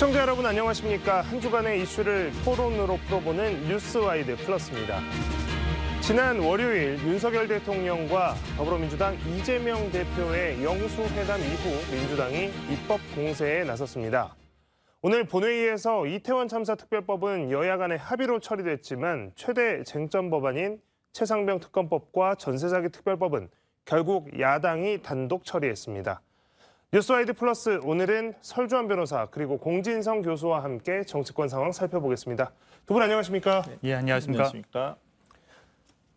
시청자 여러분 안녕하십니까? 한 주간의 이슈를 토론으로 풀어보는 뉴스와이드 플러스입니다. 지난 월요일 윤석열 대통령과 더불어민주당 이재명 대표의 영수회담 이후 민주당이 입법 공세에 나섰습니다. 오늘 본회의에서 이태원 참사 특별법은 여야 간의 합의로 처리됐지만 최대 쟁점 법안인 최상병 특검법과 전세사기 특별법은 결국 야당이 단독 처리했습니다. 뉴스와이드 플러스 오늘은 설주환 변호사 그리고 공진성 교수와 함께 정치권 상황 살펴보겠습니다. 두 분 안녕하십니까? 예, 안녕하십니까? 안녕하십니까?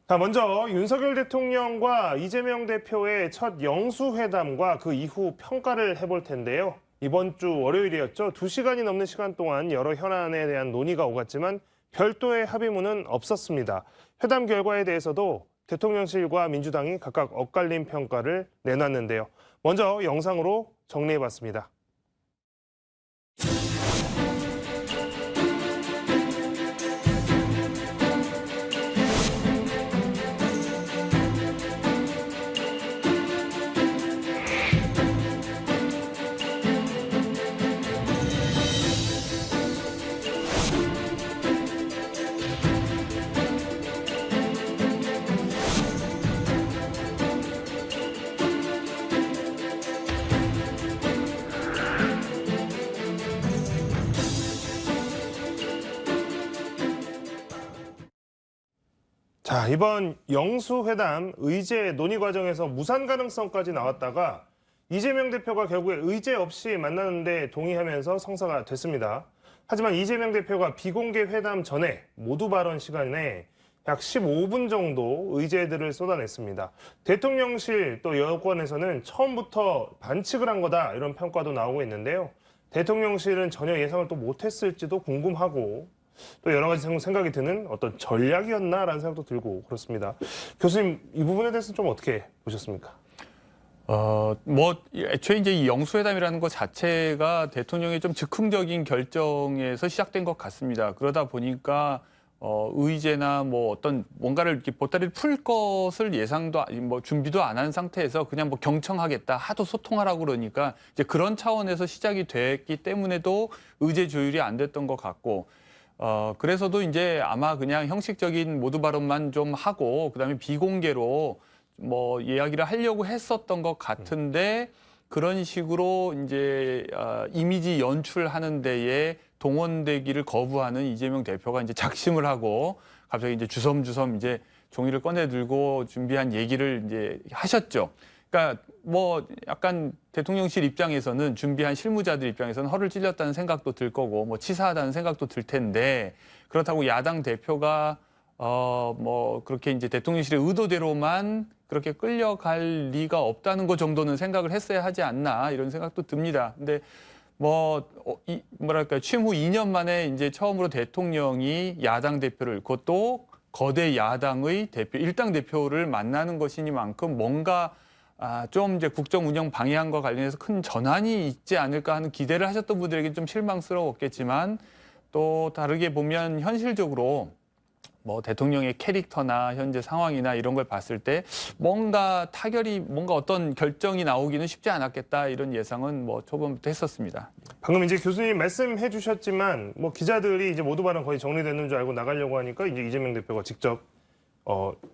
자, 먼저 윤석열 대통령과 이재명 대표의 첫 영수회담과 그 이후 평가를 해볼 텐데요. 이번 주 월요일이었죠. 2시간이 넘는 시간 동안 여러 현안에 대한 논의가 오갔지만 별도의 합의문은 없었습니다. 회담 결과에 대해서도 대통령실과 민주당이 각각 엇갈린 평가를 내놨는데요. 먼저 영상으로 정리해봤습니다. 자, 이번 영수회담 의제 논의 과정에서 무산 가능성까지 나왔다가 이재명 대표가 결국에 의제 없이 만나는데 동의하면서 성사가 됐습니다. 하지만 이재명 대표가 비공개 회담 전에 모두 발언 시간에 약 15분 정도 의제들을 쏟아냈습니다. 대통령실 또 여권에서는 처음부터 반칙을 한 거다 이런 평가도 나오고 있는데요. 대통령실은 전혀 예상을 또 못했을지도 궁금하고 또 여러 가지 생각이 드는 어떤 전략이었나라는 생각도 들고 그렇습니다. 교수님, 이 부분에 대해서는 좀 어떻게 보셨습니까? 애초에 이제 이 영수회담이라는 것 자체가 대통령의 좀 즉흥적인 결정에서 시작된 것 같습니다. 그러다 보니까 의제나 뭐 어떤 뭔가를 이렇게 보따리를 풀 것을 예상도 뭐 준비도 안 한 상태에서 그냥 뭐 경청하겠다 하도 소통하라고 그러니까 이제 그런 차원에서 시작이 됐기 때문에도 의제 조율이 안 됐던 것 같고. 그래서도 이제 아마 그냥 형식적인 모두 발언만 좀 하고 그다음에 비공개로 뭐 이야기를 하려고 했었던 것 같은데 그런 식으로 이제 이미지 연출하는 데에 동원되기를 거부하는 이재명 대표가 이제 작심을 하고 갑자기 이제 주섬주섬 이제 종이를 꺼내 들고 준비한 얘기를 이제 하셨죠. 그러니까 뭐 약간 대통령실 입장에서는 준비한 실무자들 입장에서는 허를 찔렸다는 생각도 들 거고 뭐 치사하다는 생각도 들 텐데 그렇다고 야당 대표가 뭐 그렇게 이제 대통령실의 의도대로만 그렇게 끌려갈 리가 없다는 것 정도는 생각을 했어야 하지 않나 이런 생각도 듭니다. 근데 뭐랄까 취임 후 2년 만에 이제 처음으로 대통령이 야당 대표를 그것도 거대 야당의 대표 일당 대표를 만나는 것이니만큼 뭔가 좀 이제 국정 운영 방향과 관련해서 큰 전환이 있지 않을까 하는 기대를 하셨던 분들에게 좀 실망스러웠겠지만 또 다르게 보면 현실적으로 뭐 대통령의 캐릭터나 현재 상황이나 이런 걸 봤을 때 뭔가 타결이 뭔가 어떤 결정이 나오기는 쉽지 않았겠다 이런 예상은 뭐 초반부터 했었습니다. 방금 이제 교수님 말씀해 주셨지만 뭐 기자들이 이제 모두 발언 거의 정리되는 줄 알고 나가려고 하니까 이제 이재명 대표가 직접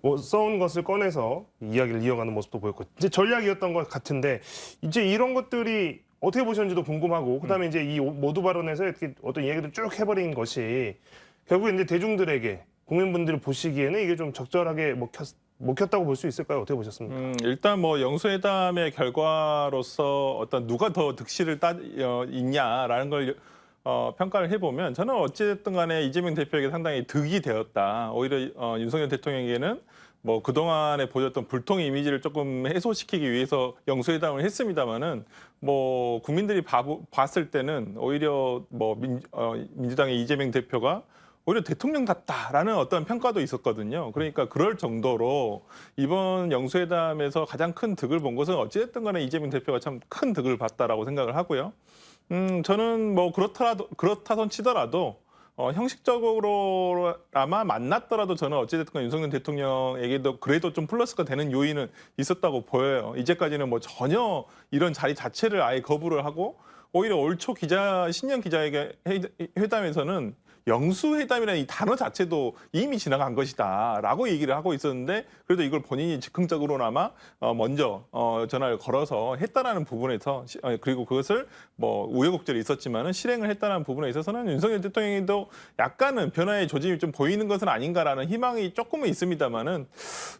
뭐 써온 것을 꺼내서 이야기를 이어가는 모습도 보였고 이제 전략이었던 것 같은데 이제 이런 것들이 어떻게 보셨는지도 궁금하고 그다음에 이제 이 모두 발언에서 이렇게 어떤 이야기를 쭉 해버린 것이 결국에 이제 대중들에게 국민분들이 보시기에는 이게 좀 적절하게 먹혔다고 볼 수 있을까요? 어떻게 보셨습니까? 일단 뭐 영수회담의 결과로서 어떤 누가 더 득실을 있냐라는 걸 평가를 해보면 저는 어찌됐든 간에 이재명 대표에게 상당히 득이 되었다. 오히려 윤석열 대통령에게는 뭐 그동안에 보였던 불통 이미지를 조금 해소시키기 위해서 영수회담을 했습니다마는 뭐 국민들이 봤을 때는 오히려 뭐 민주당의 이재명 대표가 오히려 대통령답다라는 어떤 평가도 있었거든요. 그러니까 그럴 정도로 이번 영수회담에서 가장 큰 득을 본 것은 어찌됐든 간에 이재명 대표가 참 큰 득을 봤다라고 생각을 하고요. 저는 뭐 그렇다 손 치더라도 형식적으로 아마 만났더라도 저는 어찌됐든 간에 윤석열 대통령에게도 그래도 좀 플러스가 되는 요인은 있었다고 보여요. 이제까지는 뭐 전혀 이런 자리 자체를 아예 거부를 하고 오히려 올 초 신년 기자회담에서는 영수회담이라는 이 단어 자체도 이미 지나간 것이다라고 얘기를 하고 있었는데 그래도 이걸 본인이 즉흥적으로나마 먼저 전화를 걸어서 했다라는 부분에서 그리고 그것을 뭐 우여곡절이 있었지만은 실행을 했다는 부분에 있어서는 윤석열 대통령도 약간은 변화의 조짐이 좀 보이는 것은 아닌가라는 희망이 조금은 있습니다만은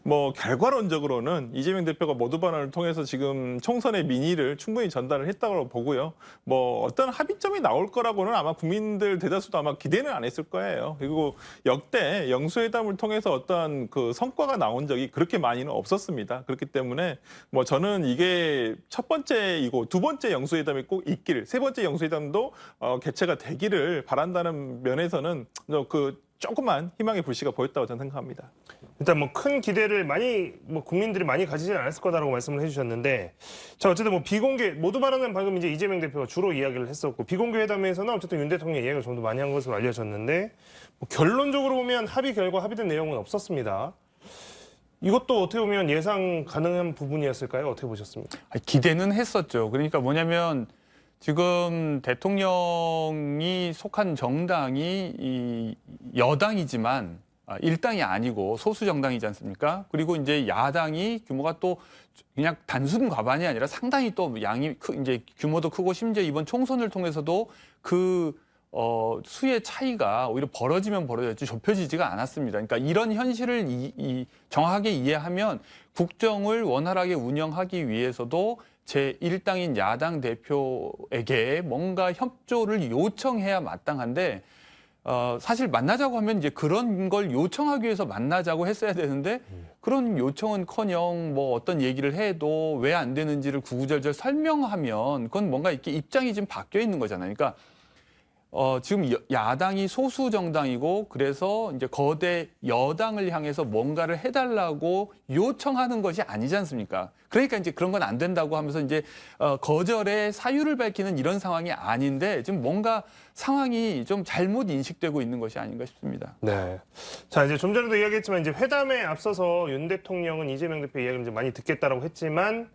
뭐 결과론적으로는 이재명 대표가 모두 발언을 통해서 지금 총선의 민의를 충분히 전달을 했다고 보고요. 뭐 어떤 합의점이 나올 거라고는 아마 국민들 대다수도 아마 기대는 안 했을 거예요. 그리고 역대 영수회담을 통해서 어떤 그 성과가 나온 적이 그렇게 많이는 없었습니다. 그렇기 때문에 뭐 저는 이게 첫 번째이고 두 번째 영수회담이 꼭 있기를, 세 번째 영수회담도 개최가 되기를 바란다는 면에서는 그 조금만 희망의 불씨가 보였다고 저는 생각합니다. 일단 뭐 큰 기대를 많이 뭐 국민들이 많이 가지지 않았을 거다라고 말씀을 해주셨는데, 자 어쨌든 뭐 비공개 모두 발언은 방금 이제 이재명 대표가 주로 이야기를 했었고 비공개 회담에서는 어쨌든 윤 대통령 이야기를 좀 더 많이 한 것으로 알려졌는데 뭐 결론적으로 보면 합의 결과 합의된 내용은 없었습니다. 이것도 어떻게 보면 예상 가능한 부분이었을까요? 어떻게 보셨습니까? 기대는 했었죠. 그러니까 뭐냐면 지금 대통령이 속한 정당이 이 여당이지만 일당이 아니고 소수 정당이지 않습니까? 그리고 이제 야당이 규모가 또 그냥 단순 과반이 아니라 상당히 또 양이 이제 규모도 크고 심지어 이번 총선을 통해서도 그 수의 차이가 오히려 벌어지면 벌어졌지 좁혀지지가 않았습니다. 그러니까 이런 현실을 정확하게 이해하면 국정을 원활하게 운영하기 위해서도 제1당인 야당 대표에게 뭔가 협조를 요청해야 마땅한데 사실 만나자고 하면 이제 그런 걸 요청하기 위해서 만나자고 했어야 되는데 그런 요청은커녕 뭐 어떤 얘기를 해도 왜 안 되는지를 구구절절 설명하면 그건 뭔가 이렇게 입장이 좀 바뀌어 있는 거잖아요. 그러니까 지금 야당이 소수 정당이고 그래서 이제 거대 여당을 향해서 뭔가를 해달라고 요청하는 것이 아니지 않습니까? 그러니까 이제 그런 건 안 된다고 하면서 이제 거절의 사유를 밝히는 이런 상황이 아닌데 지금 뭔가 상황이 좀 잘못 인식되고 있는 것이 아닌가 싶습니다. 네. 자 이제 좀 전에도 이야기했지만 이제 회담에 앞서서 윤 대통령은 이재명 대표 이야기를 이제 많이 듣겠다라고 했지만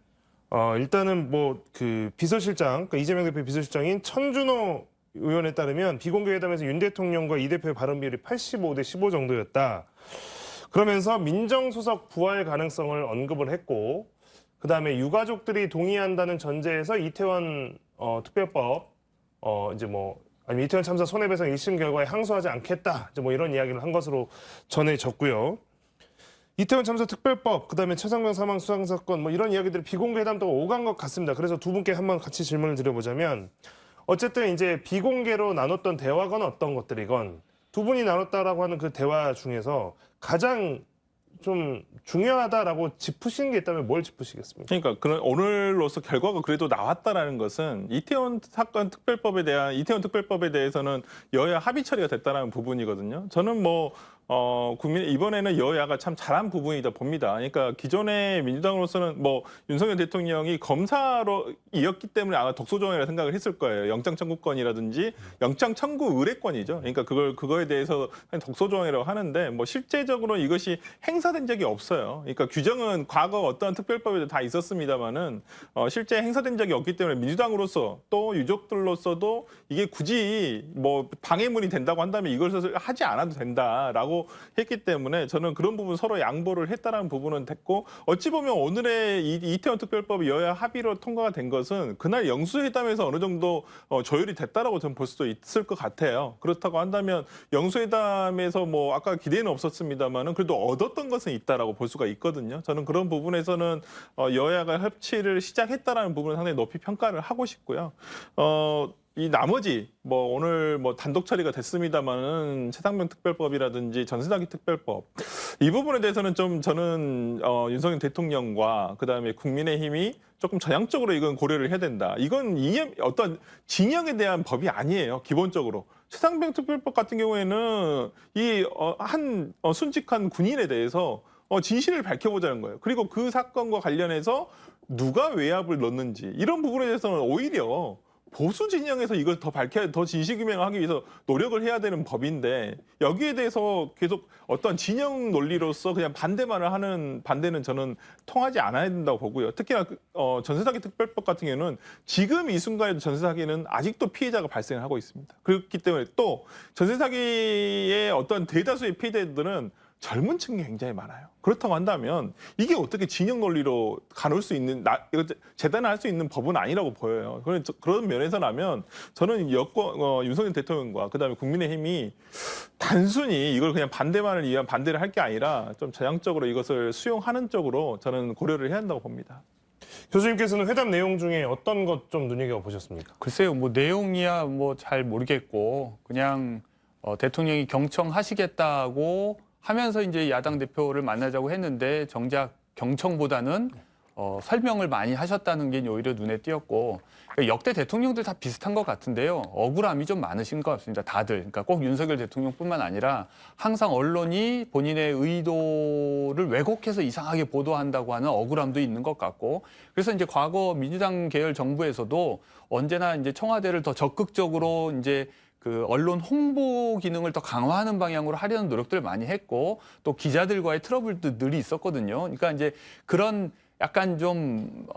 일단은 뭐 그 비서실장, 그러니까 이재명 대표 비서실장인 천준호 의원에 따르면 비공개 회담에서 윤 대통령과 이 대표의 발언 비율이 85대 15 정도였다. 그러면서 민정수석 부활 가능성을 언급을 했고 그다음에 유가족들이 동의한다는 전제에서 이태원 특별법 이제 뭐 아니면 이태원 참사 손해배상 1심 결과에 항소하지 않겠다. 이제 뭐 이런 이야기를 한 것으로 전해졌고요. 이태원 참사 특별법, 그다음에 최상병 사망 수상 사건 뭐 이런 이야기들이 비공개 회담도 오간 것 같습니다. 그래서 두 분께 한번 같이 질문을 드려보자면 어쨌든 이제 비공개로 나눴던 대화건 어떤 것들이건 두 분이 나눴다라고 하는 그 대화 중에서 가장 좀 중요하다라고 짚으시는 게 있다면 뭘 짚으시겠습니까? 그러니까 그런 오늘로서 결과가 그래도 나왔다라는 것은 이태원 특별법에 대해서는 여야 합의 처리가 됐다라는 부분이거든요. 저는 뭐 이번에는 여야가 참 잘한 부분이다 봅니다. 그러니까 기존의 민주당으로서는 뭐 윤석열 대통령이 검사로 이었기 때문에 아마 독소조항이라 생각을 했을 거예요. 영장 청구권이라든지 영장 청구 의뢰권이죠. 그러니까 그거에 대해서 독소조항이라고 하는데 뭐 실제적으로 이것이 행사된 적이 없어요. 그러니까 규정은 과거 어떠한 특별법에도 다 있었습니다만은 실제 행사된 적이 없기 때문에 민주당으로서 또 유족들로서도 이게 굳이 뭐 방해문이 된다고 한다면 이것을 하지 않아도 된다라고 했기 때문에 저는 그런 부분 서로 양보를 했다라는 부분은 됐고 어찌 보면 오늘의 이태원 특별법이 여야 합의로 통과가 된 것은 그날 영수회담에서 어느 정도 조율이 됐다라고 저는 볼 수도 있을 것 같아요. 그렇다고 한다면 영수회담에서 뭐 아까 기대는 없었습니다만은 그래도 얻었던 것은 있다라고 볼 수가 있거든요. 저는 그런 부분에서는 여야가 협치를 시작했다라는 부분을 상당히 높이 평가를 하고 싶고요. 이 나머지 뭐 오늘 뭐 단독 처리가 됐습니다만은 최상병 특별법이라든지 전세자기 특별법 이 부분에 대해서는 좀 저는 윤석열 대통령과 그다음에 국민의힘이 조금 전향적으로 이건 고려를 해야 된다. 이건 어떤 진영에 대한 법이 아니에요. 기본적으로 최상병 특별법 같은 경우에는 한 순직한 군인에 대해서 진실을 밝혀보자는 거예요. 그리고 그 사건과 관련해서 누가 외압을 넣는지 이런 부분에 대해서는 오히려 보수 진영에서 이걸 더 밝혀야, 더 진실규명하기 위해서 노력을 해야 되는 법인데 여기에 대해서 계속 어떤 진영 논리로서 그냥 반대만을 하는 반대는 저는 통하지 않아야 된다고 보고요. 특히나 전세사기 특별법 같은 경우는 지금 이 순간에도 전세사기는 아직도 피해자가 발생하고 있습니다. 그렇기 때문에 또 전세사기의 어떤 대다수의 피해자들은 젊은 층이 굉장히 많아요. 그렇다고 한다면 이게 어떻게 진영 논리로 가눌 수 있는, 이거 재단할 수 있는 법은 아니라고 보여요. 그런 면에서라면 저는 윤석열 대통령과 그다음에 국민의힘이 단순히 이걸 그냥 반대만을 위한 반대를 할 게 아니라 좀 전향적으로 이것을 수용하는 쪽으로 저는 고려를 해야 한다고 봅니다. 교수님께서는 회담 내용 중에 어떤 것 좀 눈여겨보셨습니까? 글쎄요, 뭐 내용이야 뭐 잘 모르겠고 그냥 대통령이 경청하시겠다고 하면서 이제 야당 대표를 만나자고 했는데 정작 경청보다는 설명을 많이 하셨다는 게 오히려 눈에 띄었고, 그러니까 역대 대통령들 다 비슷한 것 같은데요. 억울함이 좀 많으신 것 같습니다. 다들. 그러니까 꼭 윤석열 대통령뿐만 아니라 항상 언론이 본인의 의도를 왜곡해서 이상하게 보도한다고 하는 억울함도 있는 것 같고, 그래서 이제 과거 민주당 계열 정부에서도 언제나 이제 청와대를 더 적극적으로 이제 그 언론 홍보 기능을 더 강화하는 방향으로 하려는 노력들을 많이 했고, 또 기자들과의 트러블도 늘 있었거든요. 그러니까 이제 그런 약간 좀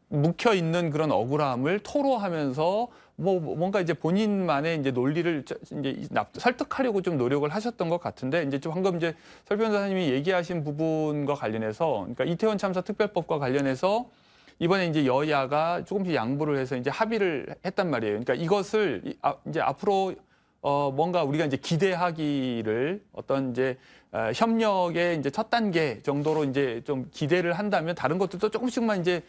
묵혀 있는 그런 억울함을 토로하면서 뭔가 이제 본인만의 이제 논리를 이제 설득하려고 좀 노력을 하셨던 것 같은데, 이제 좀 방금 이제 설 변호사님이 얘기하신 부분과 관련해서, 그러니까 이태원 참사 특별법과 관련해서 이번에 이제 여야가 조금씩 양보를 해서 이제 합의를 했단 말이에요. 그러니까 이것을 이제 앞으로 뭔가 우리가 이제 기대하기를 어떤 이제 협력의 이제 첫 단계 정도로 이제 좀 기대를 한다면 다른 것들도 조금씩만 이제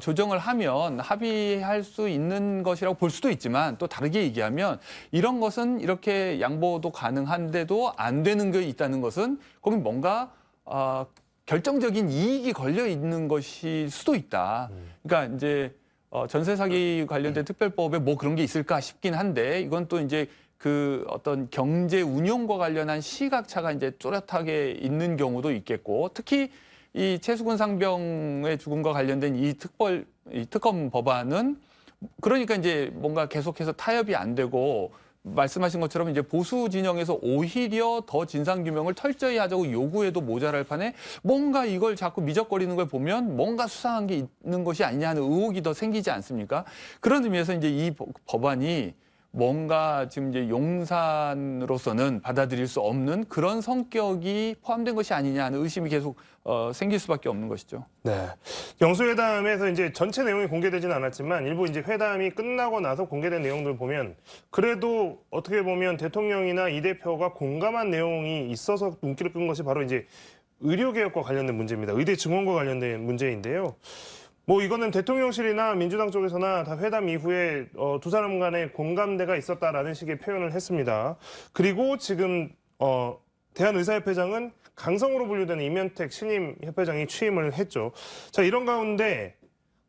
조정을 하면 합의할 수 있는 것이라고 볼 수도 있지만, 또 다르게 얘기하면 이런 것은 이렇게 양보도 가능한데도 안 되는 게 있다는 것은 거기 뭔가 결정적인 이익이 걸려 있는 것일 수도 있다. 그러니까 이제 전세 사기 관련된 특별법에 뭐 그런 게 있을까 싶긴 한데, 이건 또 이제 그 어떤 경제 운용과 관련한 시각차가 이제 뚜렷하게 있는 경우도 있겠고, 특히 이 최수근 상병의 죽음과 관련된 이 특검 법안은 그러니까 이제 뭔가 계속해서 타협이 안 되고, 말씀하신 것처럼 이제 보수 진영에서 오히려 더 진상규명을 철저히 하자고 요구해도 모자랄 판에 뭔가 이걸 자꾸 미적거리는 걸 보면 뭔가 수상한 게 있는 것이 아니냐 하는 의혹이 더 생기지 않습니까? 그런 의미에서 이제 이 법안이 뭔가 지금 이제 용산으로서는 받아들일 수 없는 그런 성격이 포함된 것이 아니냐 하는 의심이 계속 생길 수밖에 없는 것이죠. 네. 영수회담에서 이제 전체 내용이 공개되지는 않았지만 일부 이제 회담이 끝나고 나서 공개된 내용들을 보면 그래도 어떻게 보면 대통령이나 이 대표가 공감한 내용이 있어서 눈길을 끈 것이 바로 이제 의료개혁과 관련된 문제입니다. 의대 증원과 관련된 문제인데요. 뭐 이거는 대통령실이나 민주당 쪽에서나 다 회담 이후에 두 사람 간의 공감대가 있었다라는 식의 표현을 했습니다. 그리고 지금 대한의사협회장은 강성으로 분류되는 임현택 신임 협회장이 취임을 했죠. 자, 이런 가운데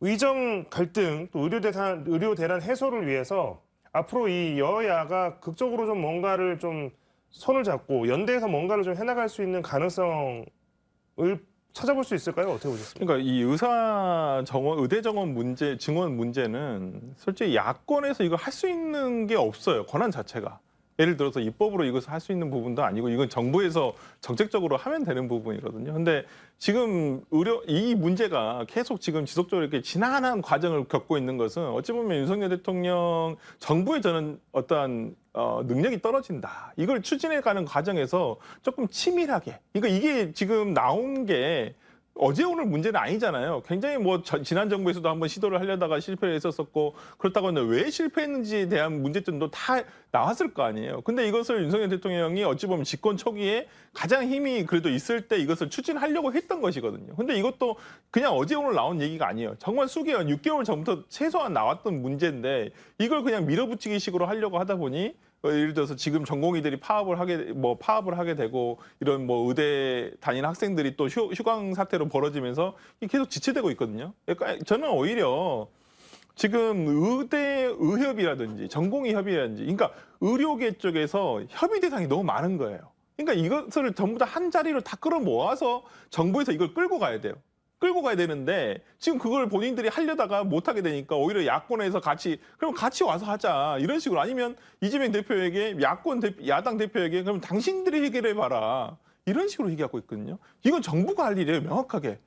의정 갈등 또 의료 대란 해소를 위해서 앞으로 이 여야가 극적으로 좀 뭔가를 좀 손을 잡고 연대해서 뭔가를 좀 해나갈 수 있는 가능성을 찾아볼 수 있을까요? 어떻게 보셨습니까? 그러니까 이 의대 정원 문제, 증원 문제는 솔직히 야권에서 이거 할 수 있는 게 없어요. 권한 자체가. 예를 들어서 입법으로 이것을 할 수 있는 부분도 아니고 이건 정부에서 정책적으로 하면 되는 부분이거든요. 근데 지금 이 문제가 계속 지금 지속적으로 이렇게 지난한 과정을 겪고 있는 것은 어찌 보면 윤석열 대통령 정부의 저는 어떠한 능력이 떨어진다. 이걸 추진해가는 과정에서 조금 치밀하게. 그러니까 이게 지금 나온 게 어제 오늘 문제는 아니잖아요. 굉장히 뭐 지난 정부에서도 한번 시도를 하려다가 실패를 했었었고, 그렇다고 하면 왜 실패했는지에 대한 문제점도 다 나왔을 거 아니에요. 근데 이것을 윤석열 대통령이 어찌 보면 집권 초기에 가장 힘이 그래도 있을 때 이것을 추진하려고 했던 것이거든요. 근데 이것도 그냥 어제 오늘 나온 얘기가 아니에요. 정말 수개월, 6개월 전부터 최소한 나왔던 문제인데 이걸 그냥 밀어붙이기 식으로 하려고 하다 보니 예를 들어서 지금 전공의들이 파업을 하게 되고 이런 뭐 의대 다니는 학생들이 또 휴강 사태로 벌어지면서 계속 지체되고 있거든요. 그러니까 저는 오히려 지금 의협이라든지 전공의 협의라든지, 그러니까 의료계 쪽에서 협의 대상이 너무 많은 거예요. 그러니까 이것을 전부 다 한 자리로 다 끌어모아서 정부에서 이걸 끌고 가야 돼요. 끌고 가야 되는데 지금 그걸 본인들이 하려다가 못하게 되니까 오히려 야권에서 그럼 같이 와서 하자 이런 식으로 아니면 이재명 대표에게 야당 대표에게 그럼 당신들이 해결해봐라 이런 식으로 얘기하고 있거든요. 이건 정부가 할 일이에요 명확하게.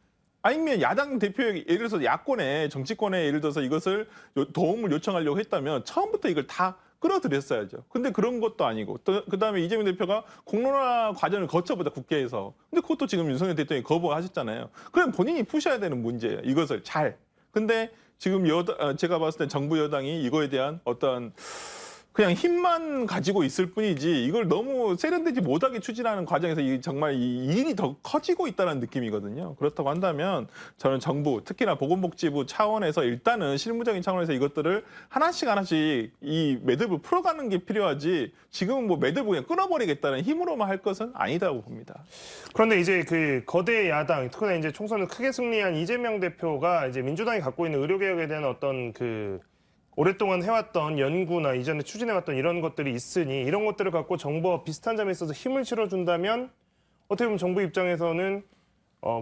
아니면 야당 대표에게 예를 들어서 야권에 정치권에 예를 들어서 이것을 도움을 요청하려고 했다면 처음부터 이걸 다 끌어들였어야죠. 근데 그런 것도 아니고 또 그다음에 이재명 대표가 공론화 과정을 거쳐보자 국회에서. 근데 그것도 지금 윤석열 대통령이 거부하셨잖아요. 그럼 본인이 푸셔야 되는 문제예요. 이것을 잘. 근데 지금 제가 봤을 때 정부 여당이 이거에 대한 어떤 그냥 힘만 가지고 있을 뿐이지 이걸 너무 세련되지 못하게 추진하는 과정에서 정말 이 일이 더 커지고 있다는 느낌이거든요. 그렇다고 한다면 저는 정부, 특히나 보건복지부 차원에서 일단은 실무적인 차원에서 이것들을 하나씩 이 매듭을 풀어가는 게 필요하지 지금은 뭐 매듭을 그냥 끊어버리겠다는 힘으로만 할 것은 아니다고 봅니다. 그런데 이제 그 거대 야당, 특히나 이제 총선을 크게 승리한 이재명 대표가 이제 민주당이 갖고 있는 의료개혁에 대한 어떤 그 오랫동안 해왔던 연구나 이전에 추진해왔던 이런 것들이 있으니 이런 것들을 갖고 정부와 비슷한 점에 있어서 힘을 실어준다면 어떻게 보면 정부 입장에서는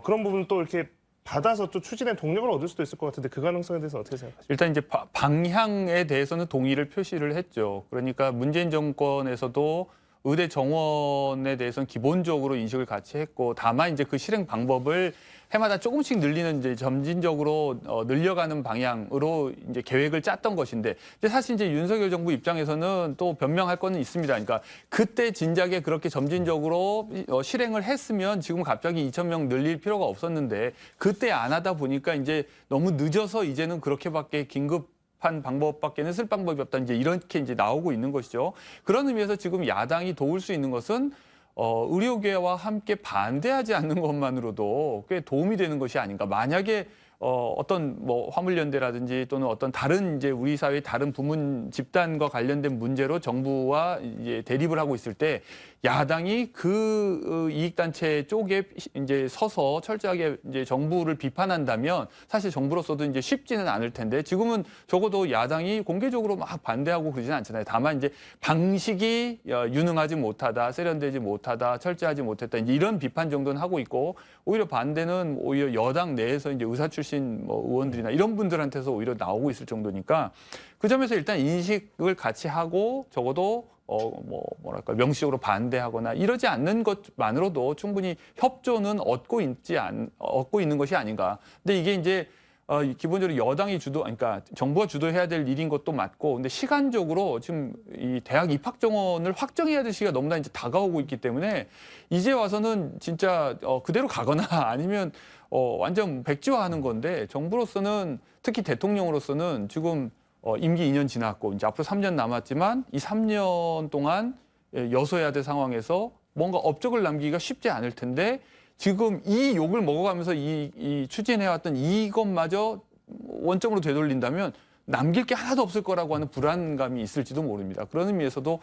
그런 부분 또 이렇게 받아서 또 추진의 동력을 얻을 수도 있을 것 같은데 그 가능성에 대해서 어떻게 생각하십니까? 일단 이제 방향에 대해서는 동의를 표시를 했죠. 그러니까 문재인 정권에서도 의대 정원에 대해서는 기본적으로 인식을 같이 했고 다만 이제 그 실행 방법을 해마다 조금씩 늘리는 이제 점진적으로 늘려가는 방향으로 이제 계획을 짰던 것인데 근데 사실 이제 윤석열 정부 입장에서는 또 변명할 거는 있습니다. 그러니까 그때 진작에 그렇게 점진적으로 실행을 했으면 지금 갑자기 2,000명 늘릴 필요가 없었는데 그때 안 하다 보니까 이제 너무 늦어서 이제는 그렇게밖에 긴급한 방법밖에는 쓸 방법이 없다. 이제 이렇게 이제 나오고 있는 것이죠. 그런 의미에서 지금 야당이 도울 수 있는 것은 의료계와 함께 반대하지 않는 것만으로도 꽤 도움이 되는 것이 아닌가. 만약에 어떤 뭐 화물연대라든지 또는 어떤 다른 이제 우리 사회의 다른 부문 집단과 관련된 문제로 정부와 이제 대립을 하고 있을 때 야당이 그 이익단체 쪽에 이제 서서 철저하게 이제 정부를 비판한다면 사실 정부로서도 이제 쉽지는 않을 텐데 지금은 적어도 야당이 공개적으로 막 반대하고 그러지는 않잖아요. 다만 이제 방식이 유능하지 못하다, 세련되지 못하다, 철저하지 못했다 이제 이런 비판 정도는 하고 있고 오히려 반대는 오히려 여당 내에서 이제 의사 출신 뭐 의원들이나 이런 분들한테서 오히려 나오고 있을 정도니까 그 점에서 일단 인식을 같이 하고 적어도 뭐랄까 명시적으로 반대하거나 이러지 않는 것만으로도 충분히 협조는 얻고 있는 것이 아닌가. 근데 이게 이제 기본적으로 여당이 그러니까 정부가 주도해야 될 일인 것도 맞고, 근데 시간적으로 지금 이 대학 입학 정원을 확정해야 될 시기가 너무나 이제 다가오고 있기 때문에 이제 와서는 진짜 그대로 가거나 아니면 완전 백지화하는 건데 정부로서는 특히 대통령으로서는 지금 임기 2년 지났고 이제 앞으로 3년 남았지만 이 3년 동안 여서해야 될 상황에서 뭔가 업적을 남기기가 쉽지 않을 텐데 지금 이 욕을 먹어가면서 이 추진해왔던 이것마저 원점으로 되돌린다면 남길 게 하나도 없을 거라고 하는 불안감이 있을지도 모릅니다. 그런 의미에서도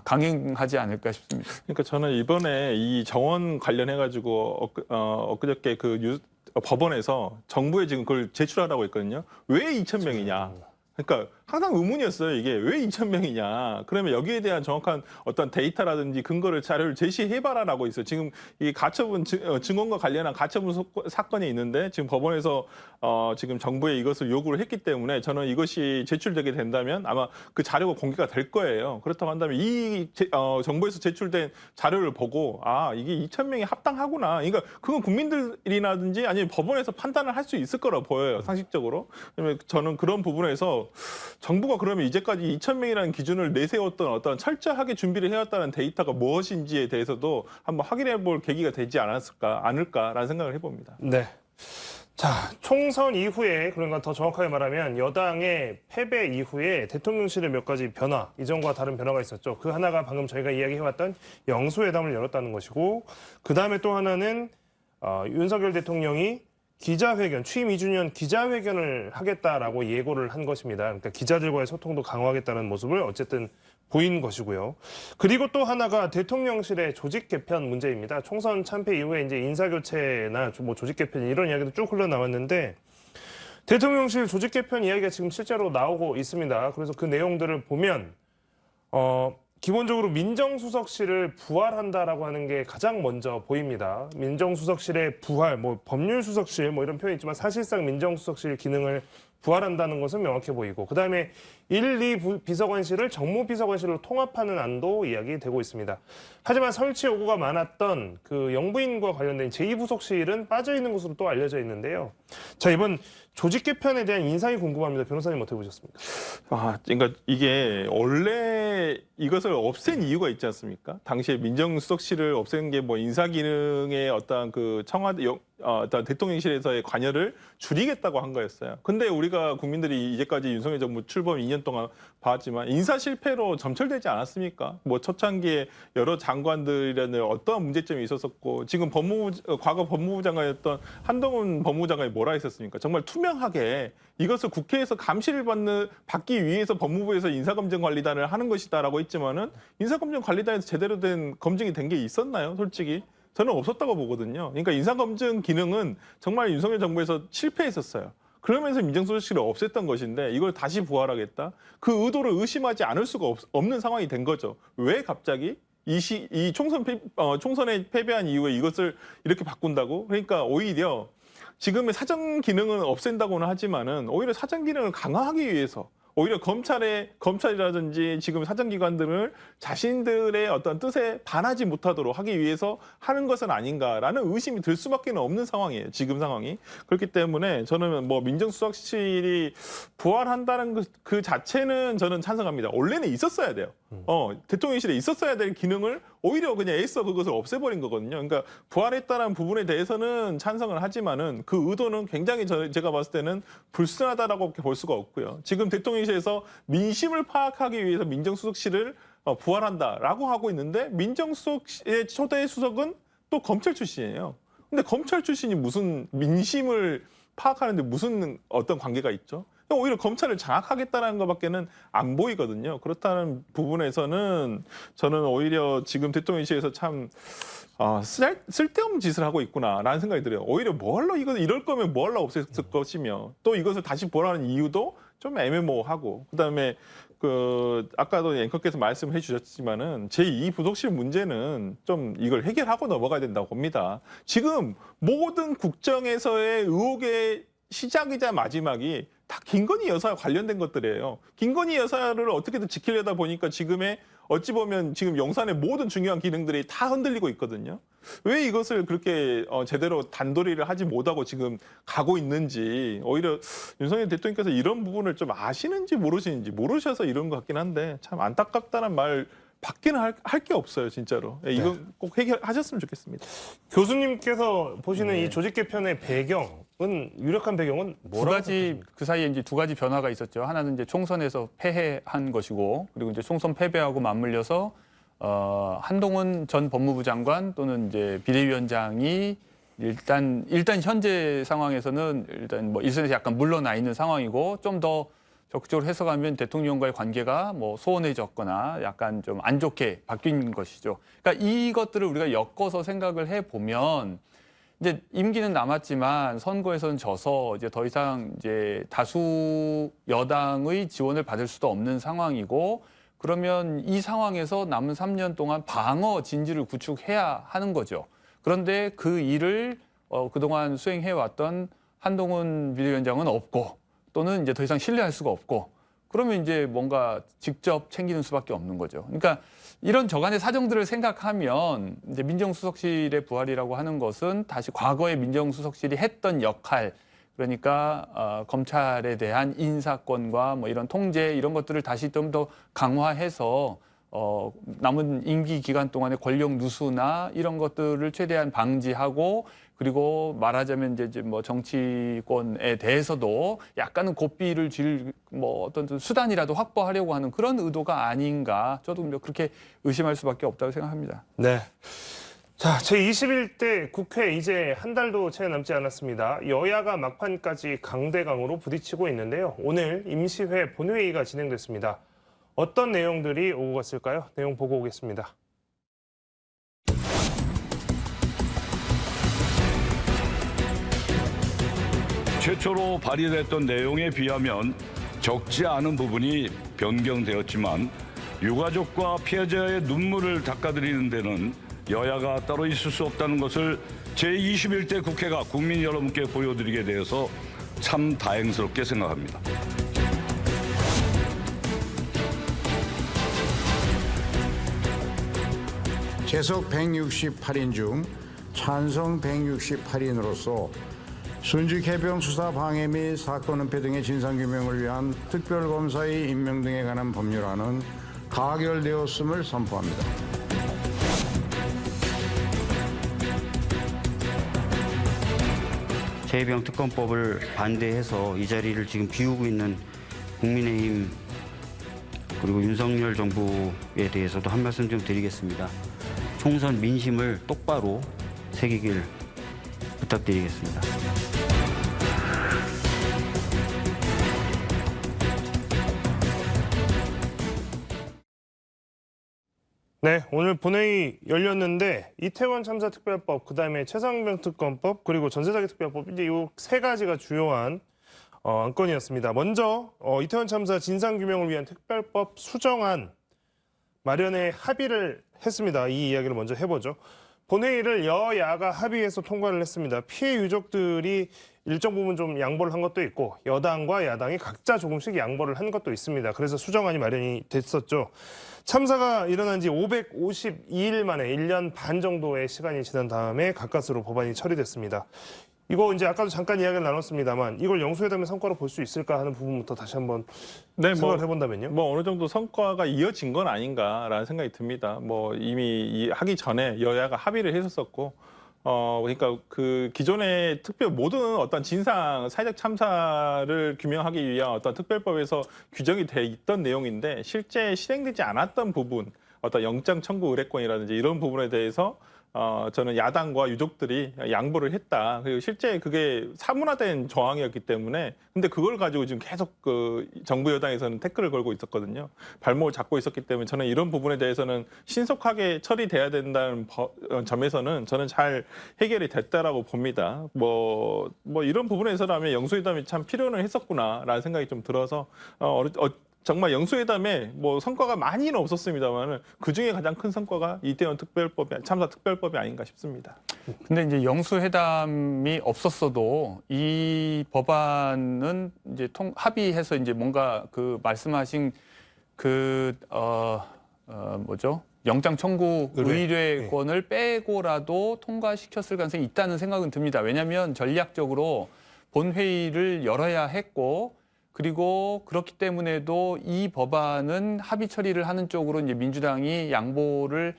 강행하지 않을까 싶습니다. 그러니까 저는 이번에 이 정원 관련해가지고 엊그저께 법원에서 정부에 지금 그걸 제출하라고 했거든요. 왜 2,000명이냐? 그러니까 항상 의문이었어요. 이게 왜 2,000명이냐. 그러면 여기에 대한 정확한 어떤 데이터라든지 자료를 제시해봐라라고 있어요. 지금 이 가처분 증언과 관련한 가처분 사건이 있는데 지금 법원에서 지금 정부에 이것을 요구를 했기 때문에 저는 이것이 제출되게 된다면 아마 그 자료가 공개가 될 거예요. 그렇다고 한다면 정부에서 제출된 자료를 보고 이게 2,000명이 합당하구나. 그러니까 그건 국민들이라든지 아니면 법원에서 판단을 할 수 있을 거라고 보여요. 상식적으로. 저는 그런 부분에서 정부가 그러면 이제까지 2,000명이라는 기준을 내세웠던 어떤 철저하게 준비를 해왔다는 데이터가 무엇인지에 대해서도 한번 확인해 볼 계기가 되지 않을까라는 생각을 해봅니다. 네. 자, 총선 이후에 그러니까 더 정확하게 말하면 여당의 패배 이후에 대통령실의 몇 가지 변화, 이전과 다른 변화가 있었죠. 그 하나가 방금 저희가 이야기해왔던 영수회담을 열었다는 것이고 그 다음에 또 하나는 윤석열 대통령이 기자회견, 취임 2주년 기자회견을 하겠다라고 예고를 한 것입니다. 그러니까 기자들과의 소통도 강화하겠다는 모습을 어쨌든 보인 것이고요. 그리고 또 하나가 대통령실의 조직 개편 문제입니다. 총선 참패 이후에 이제 인사교체나 뭐 조직 개편 이런 이야기도 쭉 흘러나왔는데 대통령실 조직 개편 이야기가 지금 실제로 나오고 있습니다. 그래서 그 내용들을 보면 기본적으로 민정수석실을 부활한다라고 하는 게 가장 먼저 보입니다. 민정수석실의 부활, 뭐 법률수석실 뭐 이런 표현이 있지만 사실상 민정수석실 기능을 부활한다는 것은 명확해 보이고 그다음에 1, 2 비서관실을 정무비서관실로 통합하는 안도 이야기되고 있습니다. 하지만 설치 요구가 많았던 그 영부인과 관련된 제2부속실은 빠져 있는 것으로 또 알려져 있는데요. 자, 이번 조직 개편에 대한 인상이 궁금합니다. 변호사님 어떻게 보셨습니까? 그러니까 이게 원래 이것을 없앤 이유가 있지 않습니까? 당시에 민정수석실을 없앤 게 뭐 인사 기능의 어떤 그 청와대 어떤 대통령실에서의 관여를 줄이겠다고 한 거였어요. 근데 우리가 국민들이 이제까지 윤석열 정부 출범 2년 동안 봤지만 인사 실패로 점철되지 않았습니까? 뭐 초창기에 여러 장관들이라는 어떠한 문제점이 있었었고 지금 과거 법무부 장관이었던 한동훈 법무부 장관이 뭐라 했었습니까? 정말 투명하게 이것을 국회에서 감시를 받기 위해서 법무부에서 인사검증관리단을 하는 것이다라고 했지만은 인사검증관리단에서 제대로 된 검증이 된 게 있었나요? 솔직히 저는 없었다고 보거든요. 그러니까 인사검증 기능은 정말 윤석열 정부에서 실패했었어요. 그러면서 민정수석실을 없앴던 것인데 이걸 다시 부활하겠다? 그 의도를 의심하지 않을 수가 없는 상황이 된 거죠. 왜 갑자기 이 총선에 패배한 이후에 이것을 이렇게 바꾼다고? 그러니까 오히려 지금의 사정 기능은 없앤다고는 하지만은 오히려 사정 기능을 강화하기 위해서 오히려 검찰이라든지 지금 사정기관들을 자신들의 어떤 뜻에 반하지 못하도록 하기 위해서 하는 것은 아닌가라는 의심이 들 수밖에 없는 상황이에요. 지금 상황이. 그렇기 때문에 저는 뭐 민정수석실이 부활한다는 그 자체는 저는 찬성합니다. 원래는 있었어야 돼요. 대통령실에 있었어야 될 기능을 오히려 그냥 애써 그것을 없애버린 거거든요. 그러니까 부활했다는 부분에 대해서는 찬성을 하지만은 그 의도는 굉장히 제가 봤을 때는 불순하다라고 볼 수가 없고요. 지금 대통령실에서 민심을 파악하기 위해서 민정수석실을 부활한다라고 하고 있는데 민정수석의 초대 수석은 또 검찰 출신이에요. 근데 검찰 출신이 무슨 민심을 파악하는데 무슨 어떤 관계가 있죠? 오히려 검찰을 장악하겠다는 것밖에는 안 보이거든요. 그렇다는 부분에서는 저는 오히려 지금 대통령실에서 참 쓸데없는 짓을 하고 있구나라는 생각이 들어요. 오히려 이럴 거면 뭐하러 없앴을 것이며 또 이것을 다시 보라는 이유도 좀 애매모호하고 그다음에 아까도 앵커께서 말씀해 주셨지만은 제2부속실 문제는 좀 이걸 해결하고 넘어가야 된다고 봅니다. 지금 모든 국정에서의 의혹의 시작이자 마지막이 다 김건희 여사와 관련된 것들이에요. 김건희 여사를 어떻게든 지키려다 보니까 지금의 어찌 보면 지금 용산의 모든 중요한 기능들이 다 흔들리고 있거든요. 왜 이것을 그렇게 제대로 단도리를 하지 못하고 지금 가고 있는지 오히려 윤석열 대통령께서 이런 부분을 좀 아시는지 모르시는지 모르셔서 이런 것 같긴 한데 참 안타깝다는 말 밖에는 할 게 없어요, 진짜로. 이건 꼭 해결하셨으면 좋겠습니다. 교수님께서 보시는 이 조직 개편의 유력한 배경은 뭐라고 생각하십니까? 그 사이에 이제 두 가지 변화가 있었죠. 하나는 이제 총선에서 패해한 것이고, 그리고 이제 총선 패배하고 맞물려서 한동훈 전 법무부 장관 또는 이제 비대위원장이 일단 현재 상황에서는 일단 뭐 일선에서 약간 물러나 있는 상황이고 좀 더 적극적으로 해석하면 대통령과의 관계가 뭐 소원해졌거나 약간 좀 안 좋게 바뀐 것이죠. 그러니까 이것들을 우리가 엮어서 생각을 해 보면 이제 임기는 남았지만 선거에서는 져서 이제 더 이상 이제 다수 여당의 지원을 받을 수도 없는 상황이고 그러면 이 상황에서 남은 3년 동안 방어 진지를 구축해야 하는 거죠. 그런데 그 일을 그동안 수행해왔던 한동훈 비대위원장은 없고 또는 이제 더 이상 신뢰할 수가 없고 그러면 이제 뭔가 직접 챙기는 수밖에 없는 거죠. 그러니까 이런 저간의 사정들을 생각하면 이제 민정수석실의 부활이라고 하는 것은 다시 과거의 민정수석실이 했던 역할 그러니까 검찰에 대한 인사권과 뭐 이런 통제 이런 것들을 다시 좀 더 강화해서 남은 임기 기간 동안의 권력 누수나 이런 것들을 최대한 방지하고 그리고 말하자면 이제 뭐 정치권에 대해서도 약간은 고삐를 줄 뭐 어떤 수단이라도 확보하려고 하는 그런 의도가 아닌가 저도 그렇게 의심할 수밖에 없다고 생각합니다. 네. 자, 제21대 국회 이제 한 달도 채 남지 않았습니다. 여야가 막판까지 강대강으로 부딪히고 있는데요. 오늘 임시회 본회의가 진행됐습니다. 어떤 내용들이 오고 갔을까요? 내용 보고 오겠습니다. 최초로 발의됐던 내용에 비하면 적지 않은 부분이 변경되었지만 유가족과 피해자의 눈물을 닦아드리는 데는 여야가 따로 있을 수 없다는 것을 제21대 국회가 국민 여러분께 보여드리게 되어서 참 다행스럽게 생각합니다. 재석 168인 중 찬성 168인으로서 순직 해병 수사 방해 및 사건 은폐 등의 진상규명을 위한 특별검사의 임명 등에 관한 법률안은 가결되었음을 선포합니다. 제2병 특검법을 반대해서 이 자리를 지금 비우고 있는 국민의힘 그리고 윤석열 정부에 대해서도 한 말씀 좀 드리겠습니다. 총선 민심을 똑바로 새기길 부탁드리겠습니다. 네, 오늘 본회의 열렸는데 이태원 참사 특별법, 그다음에 최상병 특검법, 그리고 전세자기 특별법 이제 이 세 가지가 주요한 안건이었습니다. 먼저 이태원 참사 진상 규명을 위한 특별법 수정안 마련에 합의를 했습니다. 이 이야기를 먼저 해보죠. 본회의를 여야가 합의해서 통과를 했습니다. 피해 유족들이 일정 부분 좀 양보를 한 것도 있고 여당과 야당이 각자 조금씩 양보를 한 것도 있습니다. 그래서 수정안이 마련이 됐었죠. 참사가 일어난 지 552일 만에 1년 반 정도의 시간이 지난 다음에 가까스로 법안이 처리됐습니다. 이거 이제 아까도 잠깐 이야기를 나눴습니다만 이걸 영수회담의 성과로 볼 수 있을까 하는 부분부터 다시 한번 생각을 해본다면요. 뭐 어느 정도 성과가 이어진 건 아닌가라는 생각이 듭니다. 뭐 이미 하기 전에 여야가 합의를 했었었고, 그러니까 그 기존의 모든 어떤 진상 사회적 참사를 규명하기 위한 어떤 특별법에서 규정이 돼 있던 내용인데 실제 실행되지 않았던 부분, 어떤 영장 청구 의뢰권이라든지 이런 부분에 대해서 저는 야당과 유족들이 양보를 했다. 그리고 실제 그게 사문화된 조항이었기 때문에 근데 그걸 가지고 지금 계속 그 정부 여당에서는 태클을 걸고 있었거든요. 발목을 잡고 있었기 때문에 저는 이런 부분에 대해서는 신속하게 처리돼야 된다는 점에서는 저는 잘 해결이 됐다라고 봅니다. 뭐 이런 부분에서라면 영수회담이 참 필요는 했었구나라는 생각이 좀 들어서 정말 영수회담에 뭐 성과가 많이는 없었습니다만은 그 중에 가장 큰 성과가 이태원 참사 특별법이 아닌가 싶습니다. 근데 이제 영수회담이 없었어도 이 법안은 이제 합의해서 이제 뭔가 그 말씀하신 뭐죠? 영장 청구 의뢰권을 빼고라도 통과시켰을 가능성이 있다는 생각은 듭니다. 왜냐하면 전략적으로 본회의를 열어야 했고 그리고 그렇기 때문에도 이 법안은 합의 처리를 하는 쪽으로 이제 민주당이 양보를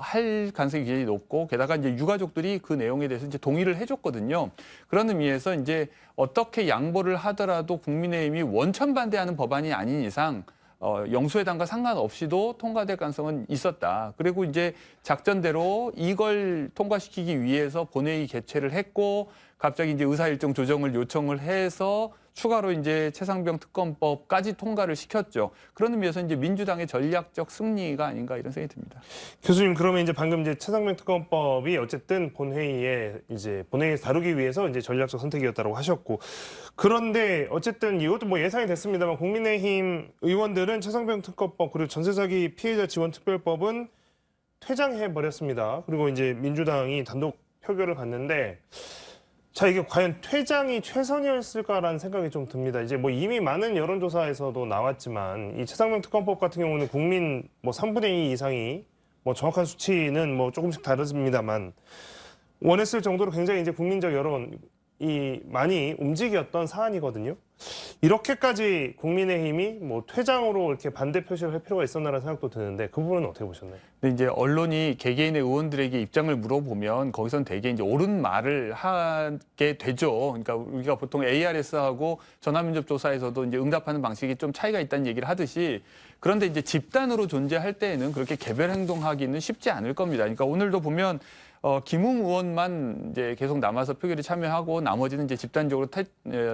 할 가능성이 굉장히 높고 게다가 이제 유가족들이 그 내용에 대해서 이제 동의를 해줬거든요. 그런 의미에서 이제 어떻게 양보를 하더라도 국민의힘이 원천 반대하는 법안이 아닌 이상 영수회담과 상관없이도 통과될 가능성은 있었다. 그리고 이제 작전대로 이걸 통과시키기 위해서 본회의 개최를 했고 갑자기 이제 의사일정 조정을 요청을 해서 추가로 이제 최상병 특검법까지 통과를 시켰죠. 그런 의미에서 이제 민주당의 전략적 승리가 아닌가 이런 생각이 듭니다. 교수님, 그러면 이제 방금 이제 최상병 특검법이 어쨌든 본회의에서 다루기 위해서 이제 전략적 선택이었다고 하셨고, 그런데 어쨌든 이것도 뭐 예상이 됐습니다만 국민의힘 의원들은 최상병 특검법 그리고 전세사기 피해자 지원 특별법은 퇴장해 버렸습니다. 그리고 이제 민주당이 단독 표결을 갔는데. 자, 이게 과연 퇴장이 최선이었을까라는 생각이 좀 듭니다. 이제 뭐 이미 많은 여론조사에서도 나왔지만 이 최상병 특검법 같은 경우는 국민 뭐 3분의 2 이상이 뭐 정확한 수치는 뭐 조금씩 다릅니다만 원했을 정도로 굉장히 이제 국민적 여론이 많이 움직였던 사안이거든요. 이렇게까지 국민의힘이 뭐 퇴장으로 이렇게 반대 표시를 할 필요가 있었나라는 생각도 드는데 그 부분은 어떻게 보셨나요? 근데 이제 언론이 개개인의 의원들에게 입장을 물어보면 거기선 되게 이제 옳은 말을 하게 되죠. 그러니까 우리가 보통 ARS하고 전화민접 조사에서도 이제 응답하는 방식이 좀 차이가 있다는 얘기를 하듯이 그런데 이제 집단으로 존재할 때에는 그렇게 개별 행동하기는 쉽지 않을 겁니다. 그러니까 오늘도 보면 김웅 의원만 이제 계속 남아서 표결에 참여하고 나머지는 이제 집단적으로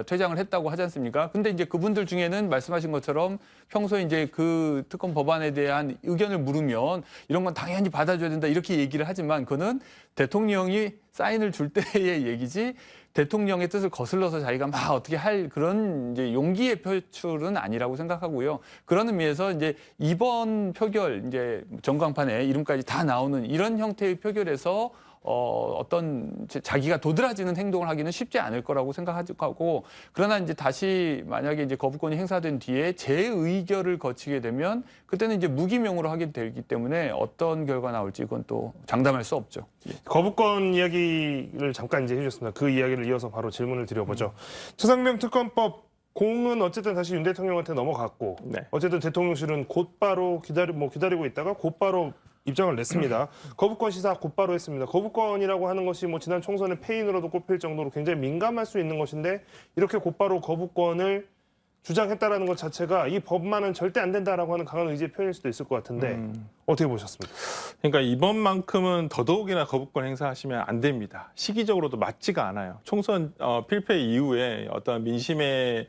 퇴장을 했다고 하지 않습니까? 근데 이제 그분들 중에는 말씀하신 것처럼 평소에 이제 그 특검 법안에 대한 의견을 물으면 이런 건 당연히 받아줘야 된다 이렇게 얘기를 하지만 그거는 대통령이 사인을 줄 때의 얘기지 대통령의 뜻을 거슬러서 자기가 막 어떻게 할 그런 이제 용기의 표출은 아니라고 생각하고요. 그런 의미에서 이제 이번 표결 이제 전광판에 이름까지 다 나오는 이런 형태의 표결에서 어떤 자기가 도드라지는 행동을 하기는 쉽지 않을 거라고 생각하고, 그러나 이제 다시 만약에 이제 거부권이 행사된 뒤에 재의결을 거치게 되면 그때는 이제 무기명으로 하게 되기 때문에 어떤 결과 나올지 그건 또 장담할 수 없죠. 예. 거부권 이야기를 잠깐 이제 해주셨습니다. 그 이야기를 이어서 바로 질문을 드려보죠. 최상병 특검법 공은 어쨌든 다시 윤 대통령한테 넘어갔고, 네. 어쨌든 대통령실은 곧바로 기다리고 있다가 곧바로 입장을 냈습니다. 거부권 시사 곧바로 했습니다. 거부권이라고 하는 것이 뭐 지난 총선의 패인으로도 꼽힐 정도로 굉장히 민감할 수 있는 것인데, 이렇게 곧바로 거부권을 주장했다라는 것 자체가 이 법만은 절대 안 된다라고 하는 강한 의지의 표현일 수도 있을 것 같은데 어떻게 보셨습니까? 그러니까 이번만큼은 더더욱이나 거부권 행사하시면 안 됩니다. 시기적으로도 맞지가 않아요. 총선 필패 이후에 어떤 민심의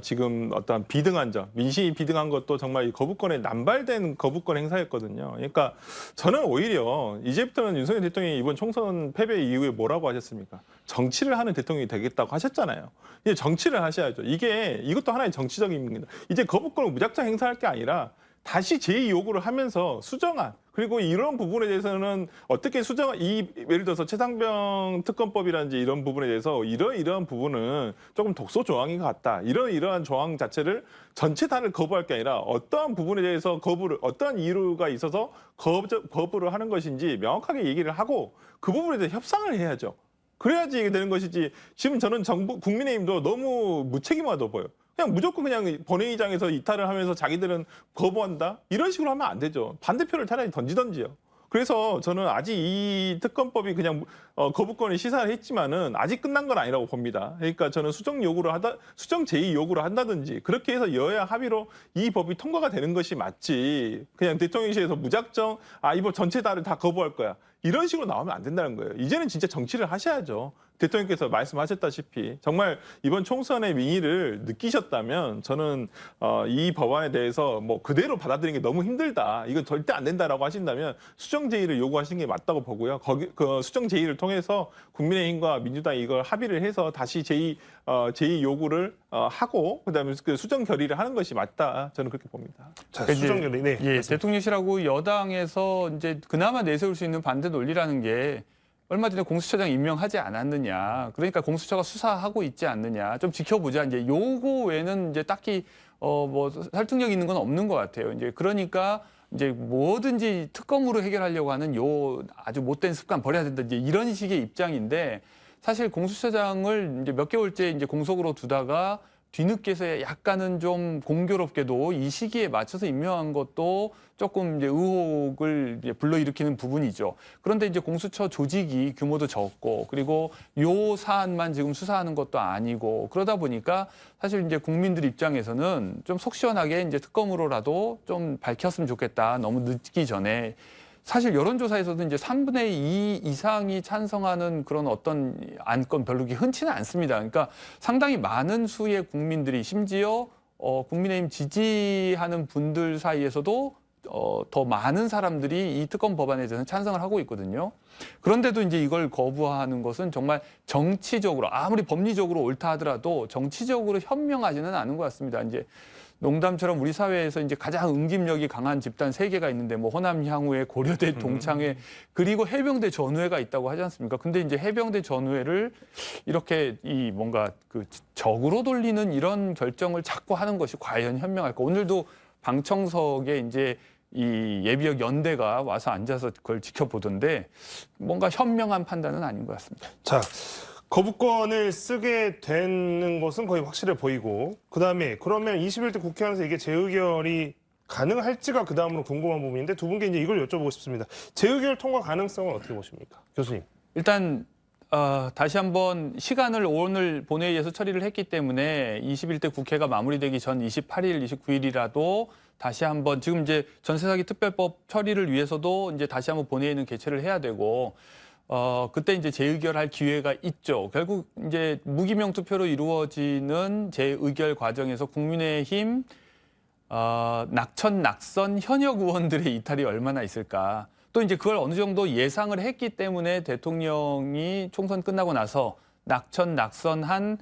지금 어떤 비등한 점, 민심이 비등한 것도 정말 이 거부권에 남발된 거부권 행사였거든요. 그러니까 저는 오히려 이제부터는 윤석열 대통령이 이번 총선 패배 이후에 뭐라고 하셨습니까? 정치를 하는 대통령이 되겠다고 하셨잖아요. 이제 정치를 하셔야죠. 이것도 하나의 정치적인 겁니다. 이제 거부권을 무작정 행사할 게 아니라 다시 제의 요구를 하면서 수정안, 그리고 이런 부분에 대해서는 어떻게 예를 들어서 최상병 특검법이라든지 이런 부분에 대해서 이러한 부분은 조금 독소 조항인 것 같다. 이러한 조항 자체를 전체 다를 거부할 게 아니라 어떠한 부분에 대해서 어떠한 이유가 있어서 거부를 하는 것인지 명확하게 얘기를 하고 그 부분에 대해서 협상을 해야죠. 그래야지 이게 되는 것이지. 지금 저는 국민의힘도 너무 무책임하다고 보여요. 그냥 무조건 그냥 본회의장에서 이탈을 하면서 자기들은 거부한다? 이런 식으로 하면 안 되죠. 반대표를 차라리 던지던지요. 그래서 저는 아직 이 특검법이 그냥 거부권을 시사를 했지만은 아직 끝난 건 아니라고 봅니다. 그러니까 저는 수정 제의 요구를 한다든지 그렇게 해서 여야 합의로 이 법이 통과가 되는 것이 맞지. 그냥 대통령실에서 무작정 이 법 전체 다를 다 거부할 거야. 이런 식으로 나오면 안 된다는 거예요. 이제는 진짜 정치를 하셔야죠. 대통령께서 말씀하셨다시피 정말 이번 총선의 민의를 느끼셨다면 저는 이 법안에 대해서 뭐 그대로 받아들이는 게 너무 힘들다. 이건 절대 안 된다라고 하신다면 수정 제의를 요구하시는 게 맞다고 보고요. 그 수정 제의를 통해서 국민의힘과 민주당이 이걸 합의를 해서 다시 제의 요구를 하고 그다음에 그 수정 결의를 하는 것이 맞다. 저는 그렇게 봅니다. 자, 이제, 수정 결의. 네. 예, 대통령실하고 여당에서 이제 그나마 내세울 수 있는 반대 논리라는 게 얼마 전에 공수처장 임명하지 않았느냐. 그러니까 공수처가 수사하고 있지 않느냐. 좀 지켜보자. 이제 요거 외에는 이제 딱히 뭐 설득력 있는 건 없는 것 같아요. 이제 그러니까 이제 뭐든지 특검으로 해결하려고 하는 요 아주 못된 습관 버려야 된다. 이제 이런 식의 입장인데, 사실 공수처장을 이제 몇 개월째 이제 공석으로 두다가 뒤늦게서 약간은 좀 공교롭게도 이 시기에 맞춰서 임명한 것도 조금 이제 의혹을 이제 불러일으키는 부분이죠. 그런데 이제 공수처 조직이 규모도 적고, 그리고 요 사안만 지금 수사하는 것도 아니고, 그러다 보니까 사실 이제 국민들 입장에서는 좀 속 시원하게 이제 특검으로라도 좀 밝혔으면 좋겠다. 너무 늦기 전에. 사실 여론조사에서도 이제 3분의 2 이상이 찬성하는 그런 어떤 안건 별로 흔치는 않습니다. 그러니까 상당히 많은 수의 국민들이, 심지어 국민의힘 지지하는 분들 사이에서도 더 많은 사람들이 이 특검 법안에 대해서 찬성을 하고 있거든요. 그런데도 이제 이걸 거부하는 것은 정말 정치적으로, 아무리 법리적으로 옳다 하더라도 정치적으로 현명하지는 않은 것 같습니다. 이제 농담처럼 우리 사회에서 이제 가장 응집력이 강한 집단 3개가 있는데, 뭐 호남 향후회, 고려대 동창회, 그리고 해병대 전후회가 있다고 하지 않습니까? 근데 이제 해병대 전후회를 이렇게 이 뭔가 그 적으로 돌리는 이런 결정을 자꾸 하는 것이 과연 현명할까? 오늘도 방청석에 이제 이 예비역 연대가 와서 앉아서 그걸 지켜보던데 뭔가 현명한 판단은 아닌 것 같습니다. 자, 거부권을 쓰게 되는 것은 거의 확실해 보이고, 그다음에 그러면 21대 국회에서 이게 재의결이 가능할지가 그다음으로 궁금한 부분인데, 두 분께 이제 이걸 여쭤보고 싶습니다. 재의결 통과 가능성은 어떻게 보십니까? 교수님. 일단 다시 한번 시간을 오늘 본회의에서 처리를 했기 때문에 21대 국회가 마무리되기 전 28일, 29일이라도 다시 한번, 지금 이제 전세사기 특별법 처리를 위해서도 이제 다시 한번 본회의는 개최를 해야 되고, 그때 이제 재의결할 기회가 있죠. 결국 이제 무기명 투표로 이루어지는 재의결 과정에서 국민의힘 낙천, 낙선 현역 의원들의 이탈이 얼마나 있을까. 또 이제 그걸 어느 정도 예상을 했기 때문에 대통령이 총선 끝나고 나서 낙선한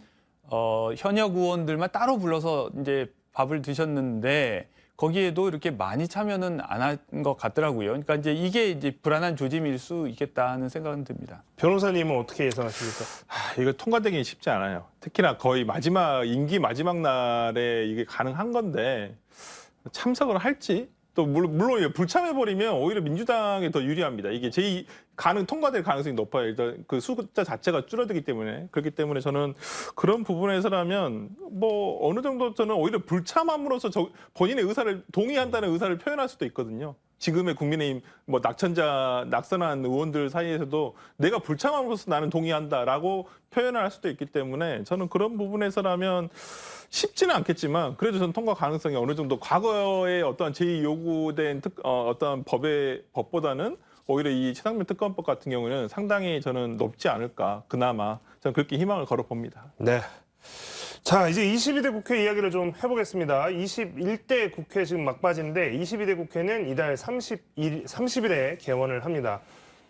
현역 의원들만 따로 불러서 이제 밥을 드셨는데 거기에도 이렇게 많이 참여는 안 한 것 같더라고요. 그러니까 이게 이제 불안한 조짐일 수 있겠다 하는 생각은 듭니다. 변호사님은 어떻게 예상하십니까? 이거 통과되기 쉽지 않아요. 특히나 거의 임기 마지막 날에 이게 가능한 건데 참석을 할지 또 물론 불참해버리면 오히려 민주당에 더 유리합니다. 이게 통과될 가능성이 높아요. 일단 그 숫자 자체가 줄어들기 때문에. 그렇기 때문에 저는 그런 부분에서라면 뭐 어느 정도 저는 오히려 불참함으로써 본인의 의사를 동의한다는 의사를 표현할 수도 있거든요. 지금의 국민의힘 뭐 낙선한 의원들 사이에서도 내가 불참함으로써 나는 동의한다라고 표현을 할 수도 있기 때문에 저는 그런 부분에서라면 쉽지는 않겠지만 그래도 저는 통과 가능성이 어느 정도 과거에 어떤 요구된 어떤 법보다는 오히려 이 최상면 특검법 같은 경우는 상당히 저는 높지 않을까. 그나마 저는 그렇게 희망을 걸어봅니다. 네. 자, 이제 22대 국회 이야기를 좀 해보겠습니다. 21대 국회 지금 막바지인데 22대 국회는 이달 30일에 개원을 합니다.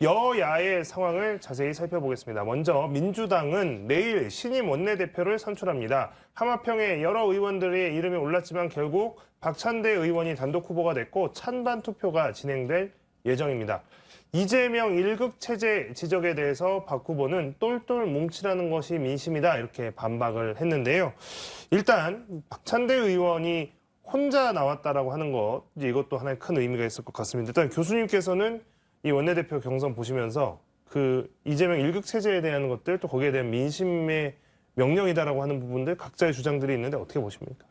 여야의 상황을 자세히 살펴보겠습니다. 먼저 민주당은 내일 신임 원내대표를 선출합니다. 하마평에 여러 의원들의 이름이 올랐지만 결국 박찬대 의원이 단독 후보가 됐고 찬반 투표가 진행될 예정입니다. 이재명 1급 체제 지적에 대해서 박 후보는 똘똘 뭉치라는 것이 민심이다 이렇게 반박을 했는데요. 일단 박찬대 의원이 혼자 나왔다라고 하는 것 이제 이것도 하나의 큰 의미가 있을 것 같습니다. 일단 교수님께서는 이 원내대표 경선 보시면서 그 이재명 1급 체제에 대한 것들 또 거기에 대한 민심의 명령이다라고 하는 부분들 각자의 주장들이 있는데 어떻게 보십니까?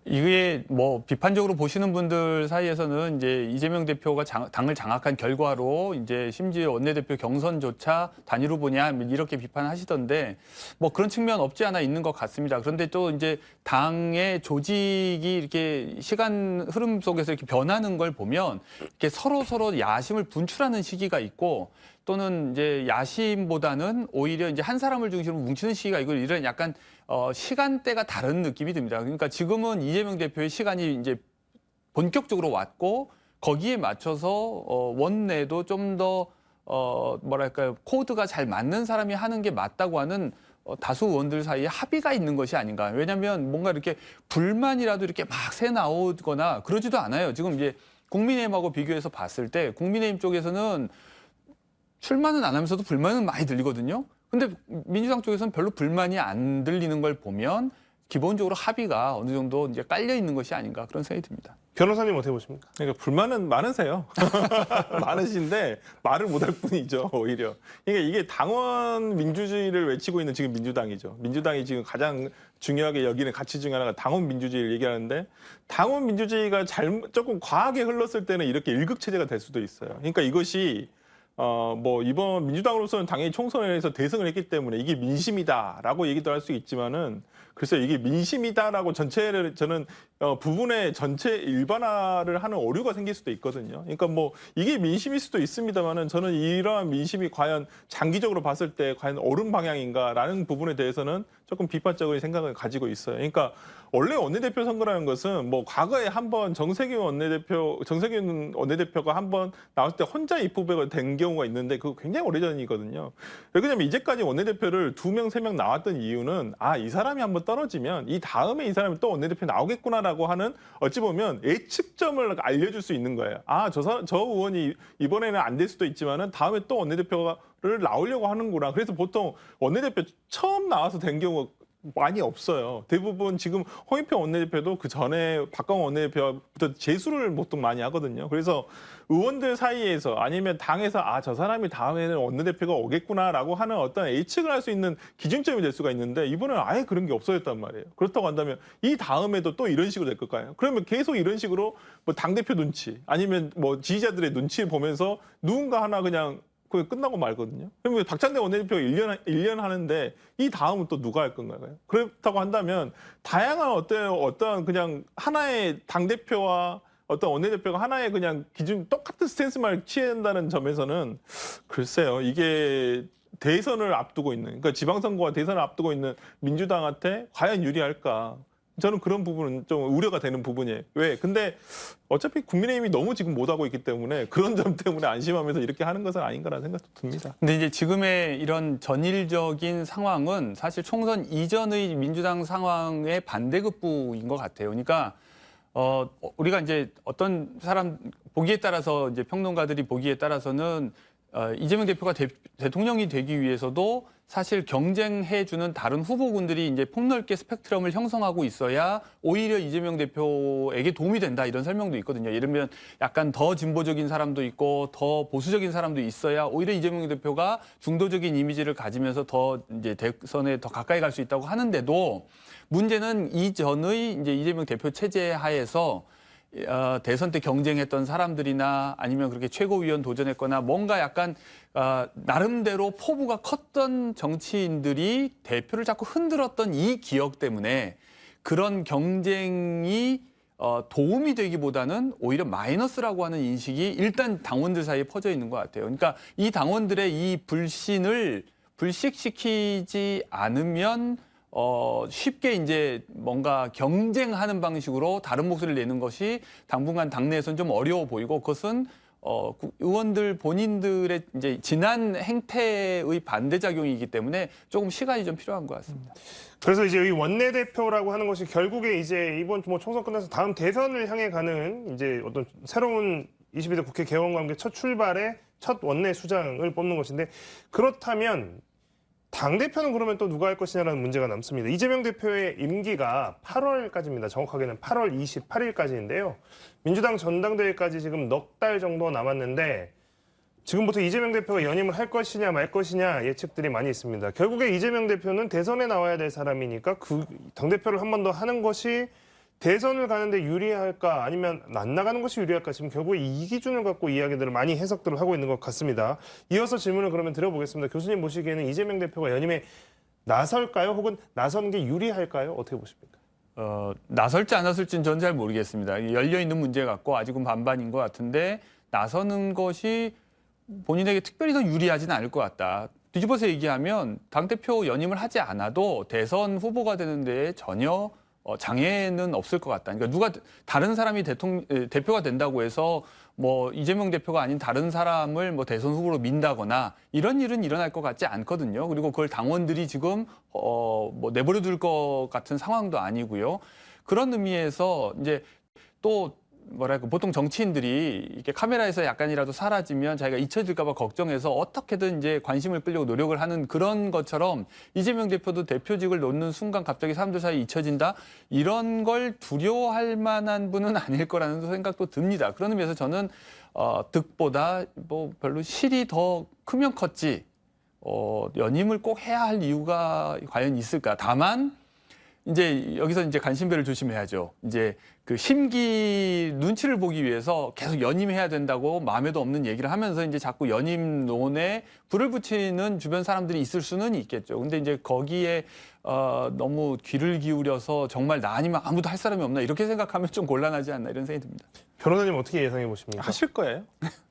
이게 뭐 비판적으로 보시는 분들 사이에서는 이제 이재명 대표가 당을 장악한 결과로 이제 심지어 원내대표 경선조차 단일 후보냐 이렇게 비판하시던데 뭐 그런 측면 없지 않아 있는 것 같습니다. 그런데 또 이제 당의 조직이 이렇게 시간 흐름 속에서 이렇게 변하는 걸 보면 이렇게 서로 야심을 분출하는 시기가 있고 또는 이제 야심보다는 오히려 이제 한 사람을 중심으로 뭉치는 시기가 있고 이런 약간 시간대가 다른 느낌이 듭니다. 그러니까 지금은 이재명 대표의 시간이 이제 본격적으로 왔고 거기에 맞춰서 원내도 좀 더 뭐랄까요 코드가 잘 맞는 사람이 하는 게 맞다고 하는 다수 의원들 사이에 합의가 있는 것이 아닌가. 왜냐하면 뭔가 이렇게 불만이라도 이렇게 막 새 나오거나 그러지도 않아요. 지금 이제 국민의힘하고 비교해서 봤을 때 국민의힘 쪽에서는 출마는 안 하면서도 불만은 많이 들리거든요. 근데 민주당 쪽에서는 별로 불만이 안 들리는 걸 보면 기본적으로 합의가 어느 정도 이제 깔려 있는 것이 아닌가 그런 생각이 듭니다. 변호사님 어떻게 보십니까? 그러니까 불만은 많으세요. 많으신데 말을 못할 뿐이죠, 오히려. 그러니까 이게 당원 민주주의를 외치고 있는 지금 민주당이죠. 민주당이 지금 가장 중요하게 여기는 가치 중에 하나가 당원 민주주의를 얘기하는데 당원 민주주의가 조금 과하게 흘렀을 때는 이렇게 일극체제가 될 수도 있어요. 그러니까 이것이 뭐 이번 민주당으로서는 당연히 총선에서 대승을 했기 때문에 이게 민심이다라고 얘기도 할 수 있지만은 글쎄요 이게 민심이다라고 전체를 저는 부분의 전체 일반화를 하는 오류가 생길 수도 있거든요. 그러니까 뭐 이게 민심일 수도 있습니다만은 저는 이러한 민심이 과연 장기적으로 봤을 때 과연 옳은 방향인가라는 부분에 대해서는 조금 비판적인 생각을 가지고 있어요. 그러니까 원래 원내대표 선거라는 것은 뭐 과거에 한번 정세균 원내대표가 한번 나왔을 때 혼자 입후보가 된 경우가 있는데 그거 굉장히 오래전이거든요. 왜냐하면 이제까지 원내대표를 2명, 3명 나왔던 이유는 이 사람이 한번 떨어지면 이 다음에 이 사람이 또 원내대표 나오겠구나라고 하는 어찌 보면 예측점을 알려줄 수 있는 거예요. 저 의원이 이번에는 안 될 수도 있지만은 다음에 또 원내대표를 나오려고 하는구나. 그래서 보통 원내대표 처음 나와서 된 경우가 많이 없어요. 대부분 지금 홍익표 원내대표도 그 전에 박광원 원내대표부터 재수를 보통 많이 하거든요. 그래서 의원들 사이에서 아니면 당에서 저 사람이 다음에는 원내대표가 오겠구나라고 하는 어떤 예측을 할 수 있는 기준점이 될 수가 있는데 이번에는 아예 그런 게 없어졌단 말이에요. 그렇다고 한다면 이 다음에도 또 이런 식으로 될 걸까요? 그러면 계속 이런 식으로 뭐 당대표 눈치 아니면 뭐 지지자들의 눈치를 보면서 누군가 하나 그냥 그게 끝나고 말거든요. 그러면 박찬대 원내대표가 1년 하는데 이 다음은 또 누가 할 건가요? 그렇다고 한다면 다양한 어떤 그냥 하나의 당대표와 어떤 원내대표가 하나의 그냥 기준 똑같은 스탠스만 취한다는 점에서는 글쎄요. 이게 대선을 앞두고 있는 그러니까 지방선거와 대선을 앞두고 있는 민주당한테 과연 유리할까? 저는 그런 부분은 좀 우려가 되는 부분이에요. 왜? 근데 어차피 국민의힘이 너무 지금 못하고 있기 때문에 그런 점 때문에 안심하면서 이렇게 하는 것은 아닌가라는 생각도 듭니다. 근데 이제 지금의 이런 전일적인 상황은 사실 총선 이전의 민주당 상황의 반대급부인 것 같아요. 그러니까 우리가 이제 어떤 사람 보기에 따라서 이제 평론가들이 보기에 따라서는 이재명 대표가 대통령이 되기 위해서도 사실 경쟁해주는 다른 후보군들이 이제 폭넓게 스펙트럼을 형성하고 있어야 오히려 이재명 대표에게 도움이 된다 이런 설명도 있거든요. 예를 들면 약간 더 진보적인 사람도 있고 더 보수적인 사람도 있어야 오히려 이재명 대표가 중도적인 이미지를 가지면서 더 이제 대선에 더 가까이 갈 수 있다고 하는데도 문제는 이전의 이제 이재명 대표 체제 하에서 대선 때 경쟁했던 사람들이나 아니면 그렇게 최고위원 도전했거나 뭔가 약간 나름대로 포부가 컸던 정치인들이 대표를 자꾸 흔들었던 이 기억 때문에 그런 경쟁이 도움이 되기보다는 오히려 마이너스라고 하는 인식이 일단 당원들 사이에 퍼져 있는 것 같아요. 그러니까 이 당원들의 이 불신을 불식시키지 않으면 쉽게 이제 뭔가 경쟁하는 방식으로 다른 목소리를 내는 것이 당분간 당내에서는 좀 어려워 보이고 그것은 의원들 본인들의 이제 지난 행태의 반대작용이기 때문에 조금 시간이 좀 필요한 것 같습니다. 그래서 이제 이 원내대표라고 하는 것이 결국에 이제 이번 총선 끝나서 다음 대선을 향해 가는 이제 어떤 새로운 22대 국회 개원과 함께 첫 출발의 첫 원내 수장을 뽑는 것인데 그렇다면 당대표는 그러면 또 누가 할 것이냐라는 문제가 남습니다. 이재명 대표의 임기가 8월까지입니다. 정확하게는 8월 28일까지인데요. 민주당 전당대회까지 지금 넉 달 정도 남았는데 지금부터 이재명 대표가 연임을 할 것이냐 말 것이냐 예측들이 많이 있습니다. 결국에 이재명 대표는 대선에 나와야 될 사람이니까 그 당대표를 한 번 더 하는 것이 대선을 가는데 유리할까 아니면 안 나가는 것이 유리할까 지금 결국에 이 기준을 갖고 이야기들을 많이 해석들을 하고 있는 것 같습니다. 이어서 질문을 그러면 드려보겠습니다. 교수님 보시기에는 이재명 대표가 연임에 나설까요? 혹은 나서는 게 유리할까요? 어떻게 보십니까? 나설지 안 나설지는 전 잘 모르겠습니다. 열려있는 문제 같고 아직은 반반인 것 같은데 나서는 것이 본인에게 특별히 더 유리하지는 않을 것 같다. 뒤집어서 얘기하면 당대표 연임을 하지 않아도 대선 후보가 되는 데에 전혀 장애는 없을 것 같다. 그러니까 누가 다른 사람이 대표가 된다고 해서 뭐 이재명 대표가 아닌 다른 사람을 뭐 대선 후보로 민다거나 이런 일은 일어날 것 같지 않거든요. 그리고 그걸 당원들이 지금 뭐 내버려 둘 것 같은 상황도 아니고요. 그런 의미에서 이제 또 뭐랄까 보통 정치인들이 이렇게 카메라에서 약간이라도 사라지면 자기가 잊혀질까 봐 걱정해서 어떻게든 이제 관심을 끌려고 노력을 하는 그런 것처럼 이재명 대표도 대표직을 놓는 순간 갑자기 사람들 사이에 잊혀진다 이런 걸 두려워할 만한 분은 아닐 거라는 생각도 듭니다. 그런 의미에서 저는 득보다 뭐 별로 실이 더 크면 컸지 연임을 꼭 해야 할 이유가 과연 있을까? 다만 이제 여기서 이제 간신배를 조심해야죠. 이제 그 심기 눈치를 보기 위해서 계속 연임해야 된다고 마음에도 없는 얘기를 하면서 이제 자꾸 연임론에 불을 붙이는 주변 사람들이 있을 수는 있겠죠. 근데 이제 거기에 너무 귀를 기울여서 정말 나 아니면 아무도 할 사람이 없나 이렇게 생각하면 좀 곤란하지 않나 이런 생각이 듭니다. 변호사님 어떻게 예상해 보십니까? 하실 거예요.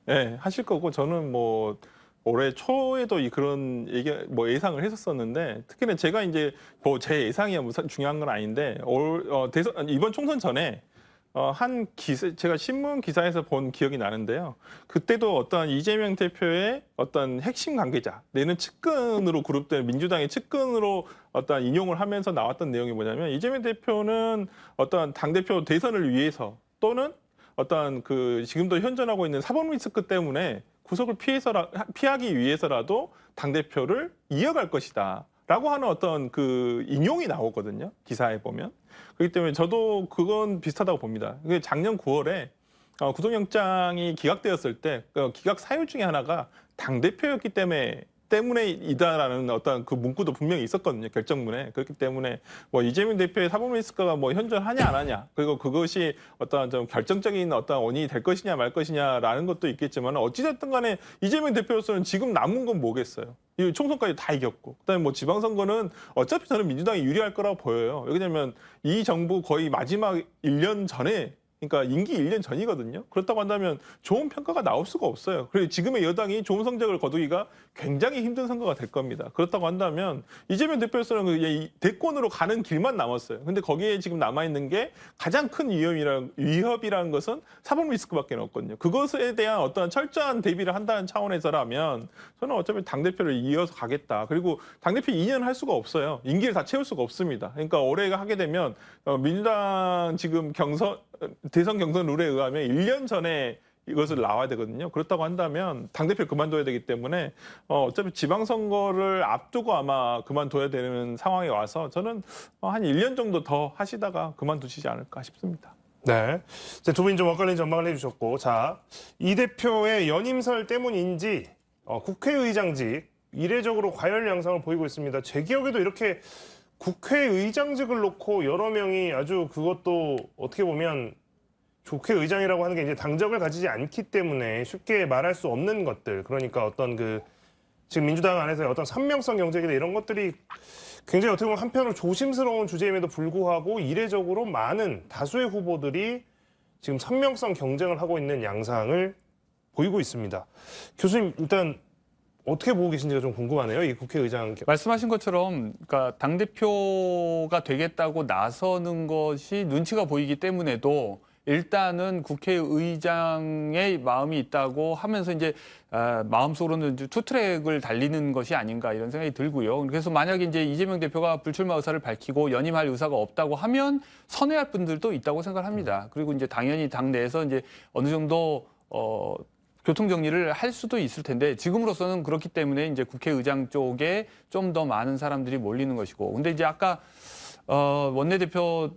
네, 하실 거고 저는 뭐 올해 초에도 그런 예상을 했었었는데 특히나 제가 이제 뭐 제 예상이야 무슨 중요한 건 아닌데 대선 이번 총선 전에 한 기사 제가 신문 기사에서 본 기억이 나는데요. 그때도 어떤 이재명 대표의 어떤 핵심 관계자 내는 측근으로 그룹된 민주당의 측근으로 어떤 인용을 하면서 나왔던 내용이 뭐냐면 이재명 대표는 어떤 당대표 대선을 위해서 또는 어떤 그 지금도 현존하고 있는 사법 리스크 때문에 구속을 피하기 위해서라도 당대표를 이어갈 것이다. 라고 하는 어떤 그 인용이 나오거든요. 기사에 보면. 그렇기 때문에 저도 그건 비슷하다고 봅니다. 작년 9월에 구속영장이 기각되었을 때 기각 사유 중에 하나가 당대표였기 때문에이다라는 어떤 그 문구도 분명히 있었거든요. 결정문에. 그렇기 때문에 뭐 이재명 대표의 사법 리스크가 뭐 현존하냐 안 하냐 그리고 그것이 어떤 좀 결정적인 어떤 원인이 될 것이냐 말 것이냐라는 것도 있겠지만 어찌됐든 간에 이재명 대표로서는 지금 남은 건 뭐겠어요. 이 총선까지 다 이겼고 그다음에 뭐 지방선거는 어차피 저는 민주당이 유리할 거라고 보여요. 왜냐하면 이 정부 거의 마지막 1년 전에 그러니까 임기 1년 전이거든요. 그렇다고 한다면 좋은 평가가 나올 수가 없어요. 그리고 지금의 여당이 좋은 성적을 거두기가 굉장히 힘든 선거가 될 겁니다. 그렇다고 한다면 이재명 대표로서는 대권으로 가는 길만 남았어요. 근데 거기에 지금 남아있는 게 가장 큰 위협이라는 것은 사법 리스크밖에 없거든요. 그것에 대한 어떤 철저한 대비를 한다는 차원에서라면 저는 어차피 당대표를 이어서 가겠다. 그리고 당대표 2년 할 수가 없어요. 임기를 다 채울 수가 없습니다. 그러니까 올해가 하게 되면 민주당 지금 대선 경선 룰에 의하면 1년 전에 이것을 나와야 되거든요. 그렇다고 한다면 당대표를 그만둬야 되기 때문에 어차피 지방선거를 앞두고 아마 그만둬야 되는 상황에 와서 저는 한 1년 정도 더 하시다가 그만두시지 않을까 싶습니다. 네. 두 분이 좀 엇갈린 전망을 해주셨고, 자, 이 대표의 연임설 때문인지 국회의장직 이례적으로 과열 양상을 보이고 있습니다. 제 기억에도 이렇게 국회의장직을 놓고 여러 명이 아주 그것도 어떻게 보면 국회의장이라고 하는 게 이제 당적을 가지지 않기 때문에 쉽게 말할 수 없는 것들, 그러니까 어떤 지금 민주당 안에서의 어떤 선명성 경쟁이나 이런 것들이 굉장히 어떻게 보면 한편으로 조심스러운 주제임에도 불구하고 이례적으로 많은 다수의 후보들이 지금 선명성 경쟁을 하고 있는 양상을 보이고 있습니다. 교수님 일단 어떻게 보고 계신지가 좀 궁금하네요. 이 국회의장. 말씀하신 것처럼 그러니까 당대표가 되겠다고 나서는 것이 눈치가 보이기 때문에도 일단은 국회의장의 마음이 있다고 하면서 이제 마음속으로는 투트랙을 달리는 것이 아닌가 이런 생각이 들고요. 그래서 만약에 이제 이재명 대표가 불출마 의사를 밝히고 연임할 의사가 없다고 하면 선회할 분들도 있다고 생각합니다. 그리고 이제 당연히 당 내에서 이제 어느 정도 교통 정리를 할 수도 있을 텐데 지금으로서는 그렇기 때문에 이제 국회의장 쪽에 좀 더 많은 사람들이 몰리는 것이고. 근데 이제 아까 원내대표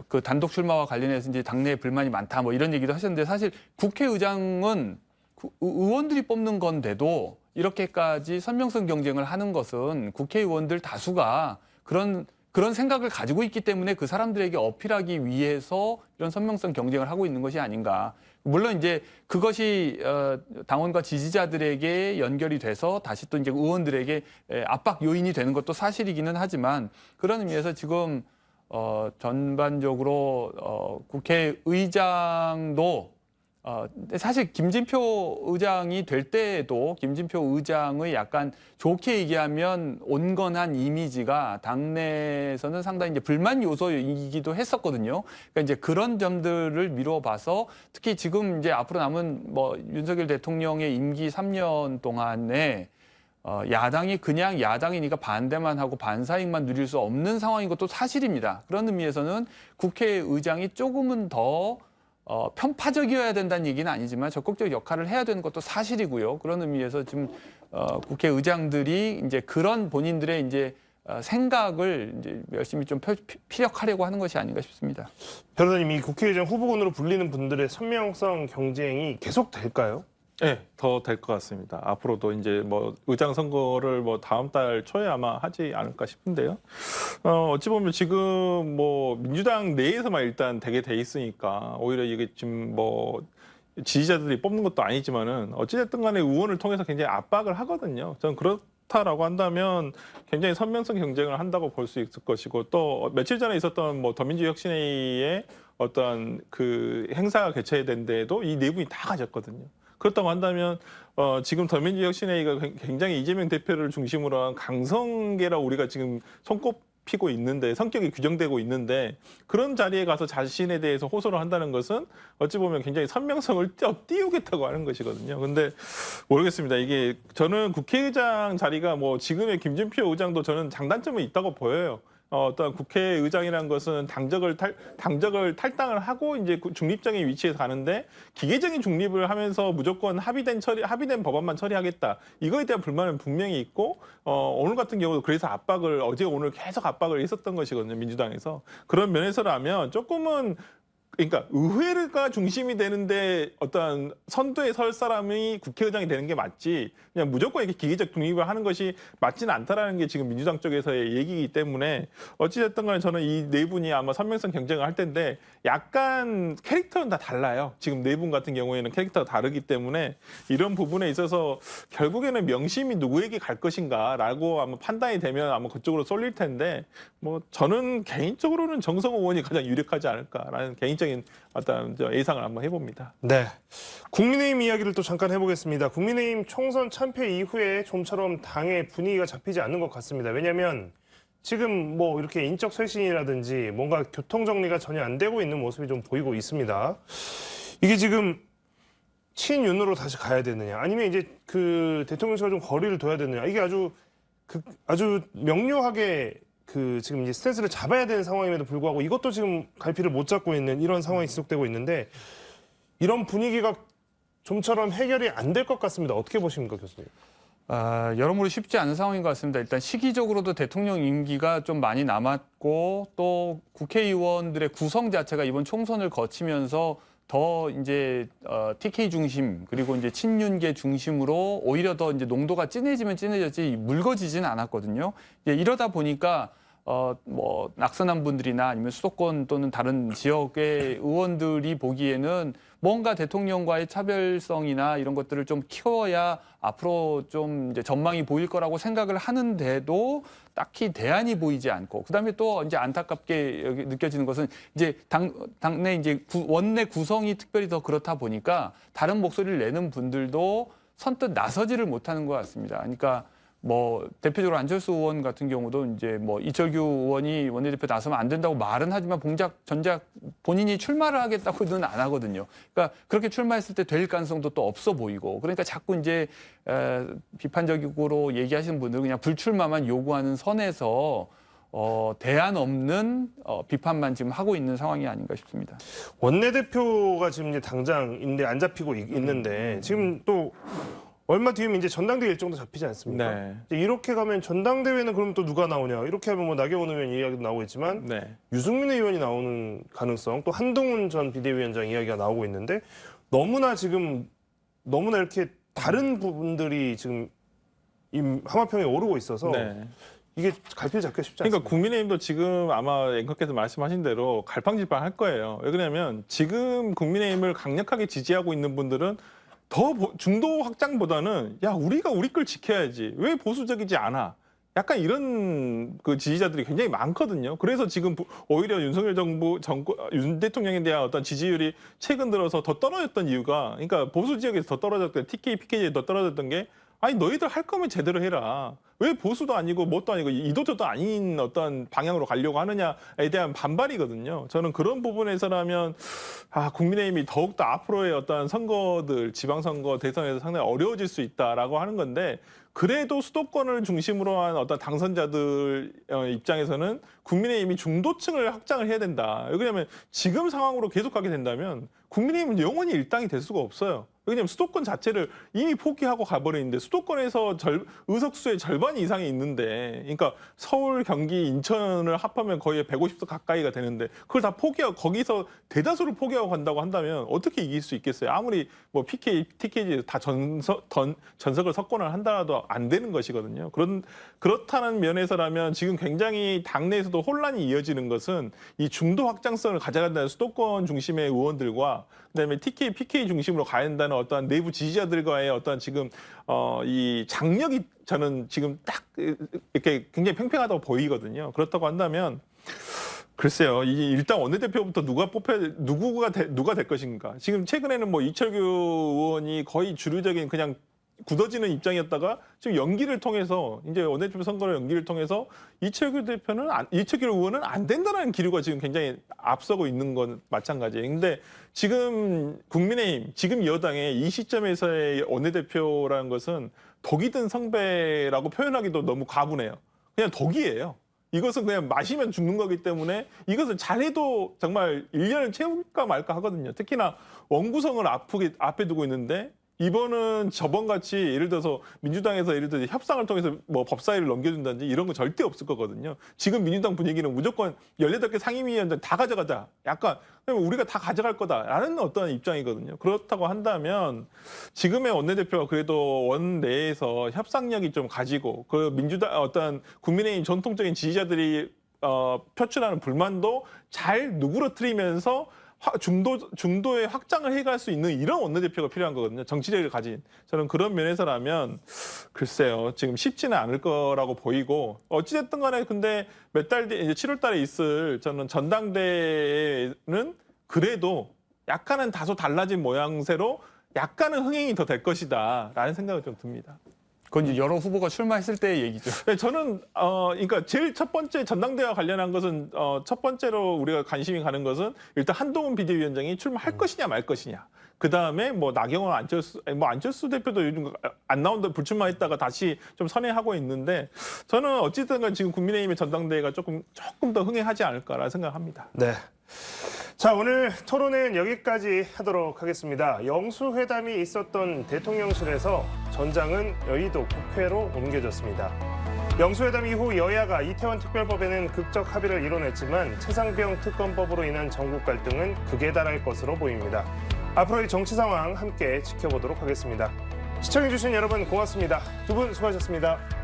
그 단독 출마와 관련해서 이제 당내에 불만이 많다 뭐 이런 얘기도 하셨는데 사실 국회의장은 의원들이 뽑는 건데도 이렇게까지 선명성 경쟁을 하는 것은 국회의원들 다수가 그런 생각을 가지고 있기 때문에 그 사람들에게 어필하기 위해서 이런 선명성 경쟁을 하고 있는 것이 아닌가. 물론 이제 그것이 당원과 지지자들에게 연결이 돼서 다시 또 이제 의원들에게 압박 요인이 되는 것도 사실이기는 하지만 그런 의미에서 지금 전반적으로 국회의장도 사실 김진표 의장이 될 때에도 김진표 의장의 약간 좋게 얘기하면 온건한 이미지가 당내에서는 상당히 이제 불만 요소이기도 했었거든요. 그러니까 이제 그런 점들을 미뤄봐서 특히 지금 이제 앞으로 남은 윤석열 대통령의 임기 3년 동안에 야당이 그냥 야당이니까 반대만 하고 반사익만 누릴 수 없는 상황인 것도 사실입니다. 그런 의미에서는 국회의장이 조금은 더 편파적이어야 된다는 얘기는 아니지만 적극적 역할을 해야 되는 것도 사실이고요. 그런 의미에서 지금 국회의장들이 이제 그런 본인들의 이제 생각을 이제 열심히 좀 피력하려고 하는 것이 아닌가 싶습니다. 변호사님, 이 국회의장 후보군으로 불리는 분들의 선명성 경쟁이 계속 될까요? 네, 더 될 것 같습니다. 앞으로도 이제 의장 선거를 다음 달 초에 아마 하지 않을까 싶은데요. 어찌 보면 지금 민주당 내에서만 일단 되게 돼 있으니까 오히려 이게 지금 지지자들이 뽑는 것도 아니지만은 어찌됐든 간에 의원을 통해서 굉장히 압박을 하거든요. 저는 그렇다라고 한다면 굉장히 선명성 경쟁을 한다고 볼 수 있을 것이고 또 며칠 전에 있었던 더민주혁신회의에 어떤 그 행사가 개최된 데에도 이 네 분이 다 가졌거든요. 그렇다고 한다면 지금 더민주혁신회의가 굉장히 이재명 대표를 중심으로 한 강성계라 우리가 지금 손꼽히고 있는데 성격이 규정되고 있는데 그런 자리에 가서 자신에 대해서 호소를 한다는 것은 어찌 보면 굉장히 선명성을 띄우겠다고 하는 것이거든요. 근데 모르겠습니다. 이게 저는 국회의장 자리가 지금의 김진표 의장도 저는 장단점이 있다고 보여요. 어떤 국회의장이라는 것은 당적을 탈당을 하고 이제 중립적인 위치에 가는데 기계적인 중립을 하면서 무조건 합의된 법안만 처리하겠다. 이거에 대한 불만은 분명히 있고 오늘 같은 경우도 그래서 어제 오늘 계속 압박을 했었던 것이거든요. 민주당에서. 그런 면에서라면 조금은 그러니까 의회가 중심이 되는데 어떤 선두에 설 사람이 국회의장이 되는 게 맞지 그냥 무조건 이렇게 기계적 중립을 하는 것이 맞지는 않다라는 게 지금 민주당 쪽에서의 얘기이기 때문에 어찌됐든 간에 저는 이 네 분이 아마 선명성 경쟁을 할 텐데 약간 캐릭터는 다 달라요. 지금 네 분 같은 경우에는 캐릭터가 다르기 때문에 이런 부분에 있어서 결국에는 명심이 누구에게 갈 것인가라고 아마 판단이 되면 아마 그쪽으로 쏠릴 텐데 저는 개인적으로는 정성호 의원이 가장 유력하지 않을까라는 개인적 개인적인 어떤 예상을 한번 해봅니다. 네. 국민의힘 이야기를 또 잠깐 해보겠습니다. 국민의힘 총선 참패 이후에 좀처럼 당의 분위기가 잡히지 않는 것 같습니다. 왜냐하면 지금 뭐 이렇게 인적 쇄신이라든지 뭔가 교통 정리가 전혀 안 되고 있는 모습이 좀 보이고 있습니다. 이게 지금 친윤으로 다시 가야 되느냐, 아니면 이제 그 대통령실과 좀 거리를 둬야 되느냐, 이게 아주 명료하게 지금 이제 스탠스를 잡아야 되는 상황임에도 불구하고 이것도 지금 갈피를 못 잡고 있는 이런 상황이 지속되고 있는데, 이런 분위기가 좀처럼 해결이 안 될 것 같습니다. 어떻게 보십니까, 교수님? 여러모로 쉽지 않은 상황인 것 같습니다. 일단 시기적으로도 대통령 임기가 좀 많이 남았고, 또 국회의원들의 구성 자체가 이번 총선을 거치면서 더 이제 TK 중심, 그리고 이제 친윤계 중심으로 오히려 더 이제 농도가 진해지면 진해졌지 묽어지지는 않았거든요. 이러다 보니까 뭐 낙선한 분들이나 아니면 수도권 또는 다른 지역의 의원들이 보기에는 뭔가 대통령과의 차별성이나 이런 것들을 좀 키워야 앞으로 좀 이제 전망이 보일 거라고 생각을 하는데도 딱히 대안이 보이지 않고, 그다음에 또 이제 안타깝게 여기 느껴지는 것은 이제 당내 이제 원내 구성이 특별히 더 그렇다 보니까 다른 목소리를 내는 분들도 선뜻 나서지를 못하는 것 같습니다. 그러니까 뭐 대표적으로 안철수 의원 같은 경우도 이제 뭐 이철규 의원이 원내대표 나서면 안 된다고 말은 하지만 전작 본인이 출마를 하겠다고는 안 하거든요. 그러니까 그렇게 출마했을 때 될 가능성도 또 없어 보이고, 그러니까 자꾸 이제 비판적으로 얘기하시는 분들은 그냥 불출마만 요구하는 선에서 대안 없는 비판만 지금 하고 있는 상황이 아닌가 싶습니다. 원내대표가 지금 이제 당장인데 안 잡히고 있는데, 지금 또 얼마 뒤면 이제 전당대회 일정도 잡히지 않습니까? 네. 이제 이렇게 가면 전당대회는 그럼 또 누가 나오냐? 이렇게 하면 뭐 나경원 의원 이야기도 나오고 있지만 네. 유승민 의원이 나오는 가능성, 또 한동훈 전 비대위원장 이야기가 나오고 있는데, 너무나 이렇게 다른 부분들이 지금 하마평에 오르고 있어서 네. 이게 갈피를 잡기가 쉽지 않습니다. 그러니까 국민의힘도 지금 아마 앵커께서 말씀하신 대로 갈팡질팡할 거예요. 왜 그러냐면 지금 국민의힘을 강력하게 지지하고 있는 분들은 더 중도 확장보다는 야, 우리가 우리 걸 지켜야지, 왜 보수적이지 않아, 약간 이런 그 지지자들이 굉장히 많거든요. 그래서 지금 오히려 윤석열 윤 대통령에 대한 어떤 지지율이 최근 들어서 더 떨어졌던 이유가, 그러니까 보수 지역에서 더 떨어졌던, TK, PK에 더 떨어졌던 게, 아니 너희들 할 거면 제대로 해라, 왜 보수도 아니고 뭣도 아니고 이도저도 아닌 어떤 방향으로 가려고 하느냐에 대한 반발이거든요. 저는 그런 부분에서라면 국민의힘이 더욱더 앞으로의 어떤 선거들, 지방선거, 대선에서 상당히 어려워질 수 있다라고 하는 건데, 그래도 수도권을 중심으로 한 어떤 당선자들 입장에서는 국민의힘이 중도층을 확장을 해야 된다. 왜냐하면 지금 상황으로 계속 가게 된다면 국민의힘은 영원히 일당이 될 수가 없어요. 왜냐하면 수도권 자체를 이미 포기하고 가버리는데, 수도권에서 의석수의 절반 이상이 있는데, 그러니까 서울, 경기, 인천을 합하면 거의 150석 가까이가 되는데, 그걸 다 포기하고 거기서 대다수를 포기하고 간다고 한다면 어떻게 이길 수 있겠어요? 아무리 뭐 PK, TKG 다 전석을 석권을 한다라도 안 되는 것이거든요. 그렇다는 면에서라면 지금 굉장히 당내에서도 혼란이 이어지는 것은 이 중도 확장성을 가져간다는 수도권 중심의 의원들과 그다음에 TK, PK 중심으로 가야 된다는 어떤 내부 지지자들과의 어떤 지금 이 장력이 저는 지금 딱 이렇게 굉장히 팽팽하다고 보이거든요. 그렇다고 한다면 글쎄요, 일단 원내대표부터 누가 될 것인가. 지금 최근에는 뭐 이철규 의원이 거의 주류적인 그냥 굳어지는 입장이었다가 지금 연기를 통해서, 이제 원내대표 선거를 연기를 통해서 이철규 의원은 안 된다는 기류가 지금 굉장히 앞서고 있는 건 마찬가지예요. 근데 지금 국민의힘, 지금 여당의 이 시점에서의 원내대표라는 것은 독이 든 성배라고 표현하기도 너무 과분해요. 그냥 독이에요. 이것은 그냥 마시면 죽는 거기 때문에 이것을 잘해도 정말 1년을 채울까 말까 하거든요. 특히나 원구성을 앞에 두고 있는데, 이번은 저번같이 예를 들어서 민주당에서 예를 들어서 협상을 통해서 뭐 법사위를 넘겨준다든지 이런 거 절대 없을 거거든요. 지금 민주당 분위기는 무조건 18개 상임위원장 다 가져가자, 약간 우리가 다 가져갈 거다라는 어떤 입장이거든요. 그렇다고 한다면 지금의 원내대표가 그래도 원내에서 협상력이 좀 가지고, 그 민주당 어떤 국민의힘 전통적인 지지자들이 표출하는 불만도 잘 누그러뜨리면서 중도에 확장을 해갈 수 있는 이런 원내대표가 필요한 거거든요. 정치력을 가진. 저는 그런 면에서라면 글쎄요, 지금 쉽지는 않을 거라고 보이고, 어찌됐든 간에 근데 몇 달 뒤, 이제 7월 달에 있을 저는 전당대회는 그래도 약간은 다소 달라진 모양새로 약간은 흥행이 더 될 것이다라는 생각이 좀 듭니다. 그건 이제 여러 후보가 출마했을 때의 얘기죠. 네, 저는 그러니까 제일 첫 번째 전당대회와 관련한 것은 첫 번째로 우리가 관심이 가는 것은 일단 한동훈 비대위원장이 출마할 것이냐 말 것이냐. 그 다음에 뭐 나경원, 안철수 대표도 요즘 안 나온다 불출마했다가 다시 좀 선회하고 있는데 저는 어찌됐든 지금 국민의힘의 전당대회가 조금 더 흥행하지 않을까라는 생각합니다. 네. 자, 오늘 토론은 여기까지 하도록 하겠습니다. 영수회담이 있었던 대통령실에서 전장은 여의도 국회로 옮겨졌습니다. 영수회담 이후 여야가 이태원 특별법에는 극적 합의를 이뤄냈지만 최상병 특검법으로 인한 전국 갈등은 극에 달할 것으로 보입니다. 앞으로의 정치 상황 함께 지켜보도록 하겠습니다. 시청해주신 여러분 고맙습니다. 두 분 수고하셨습니다.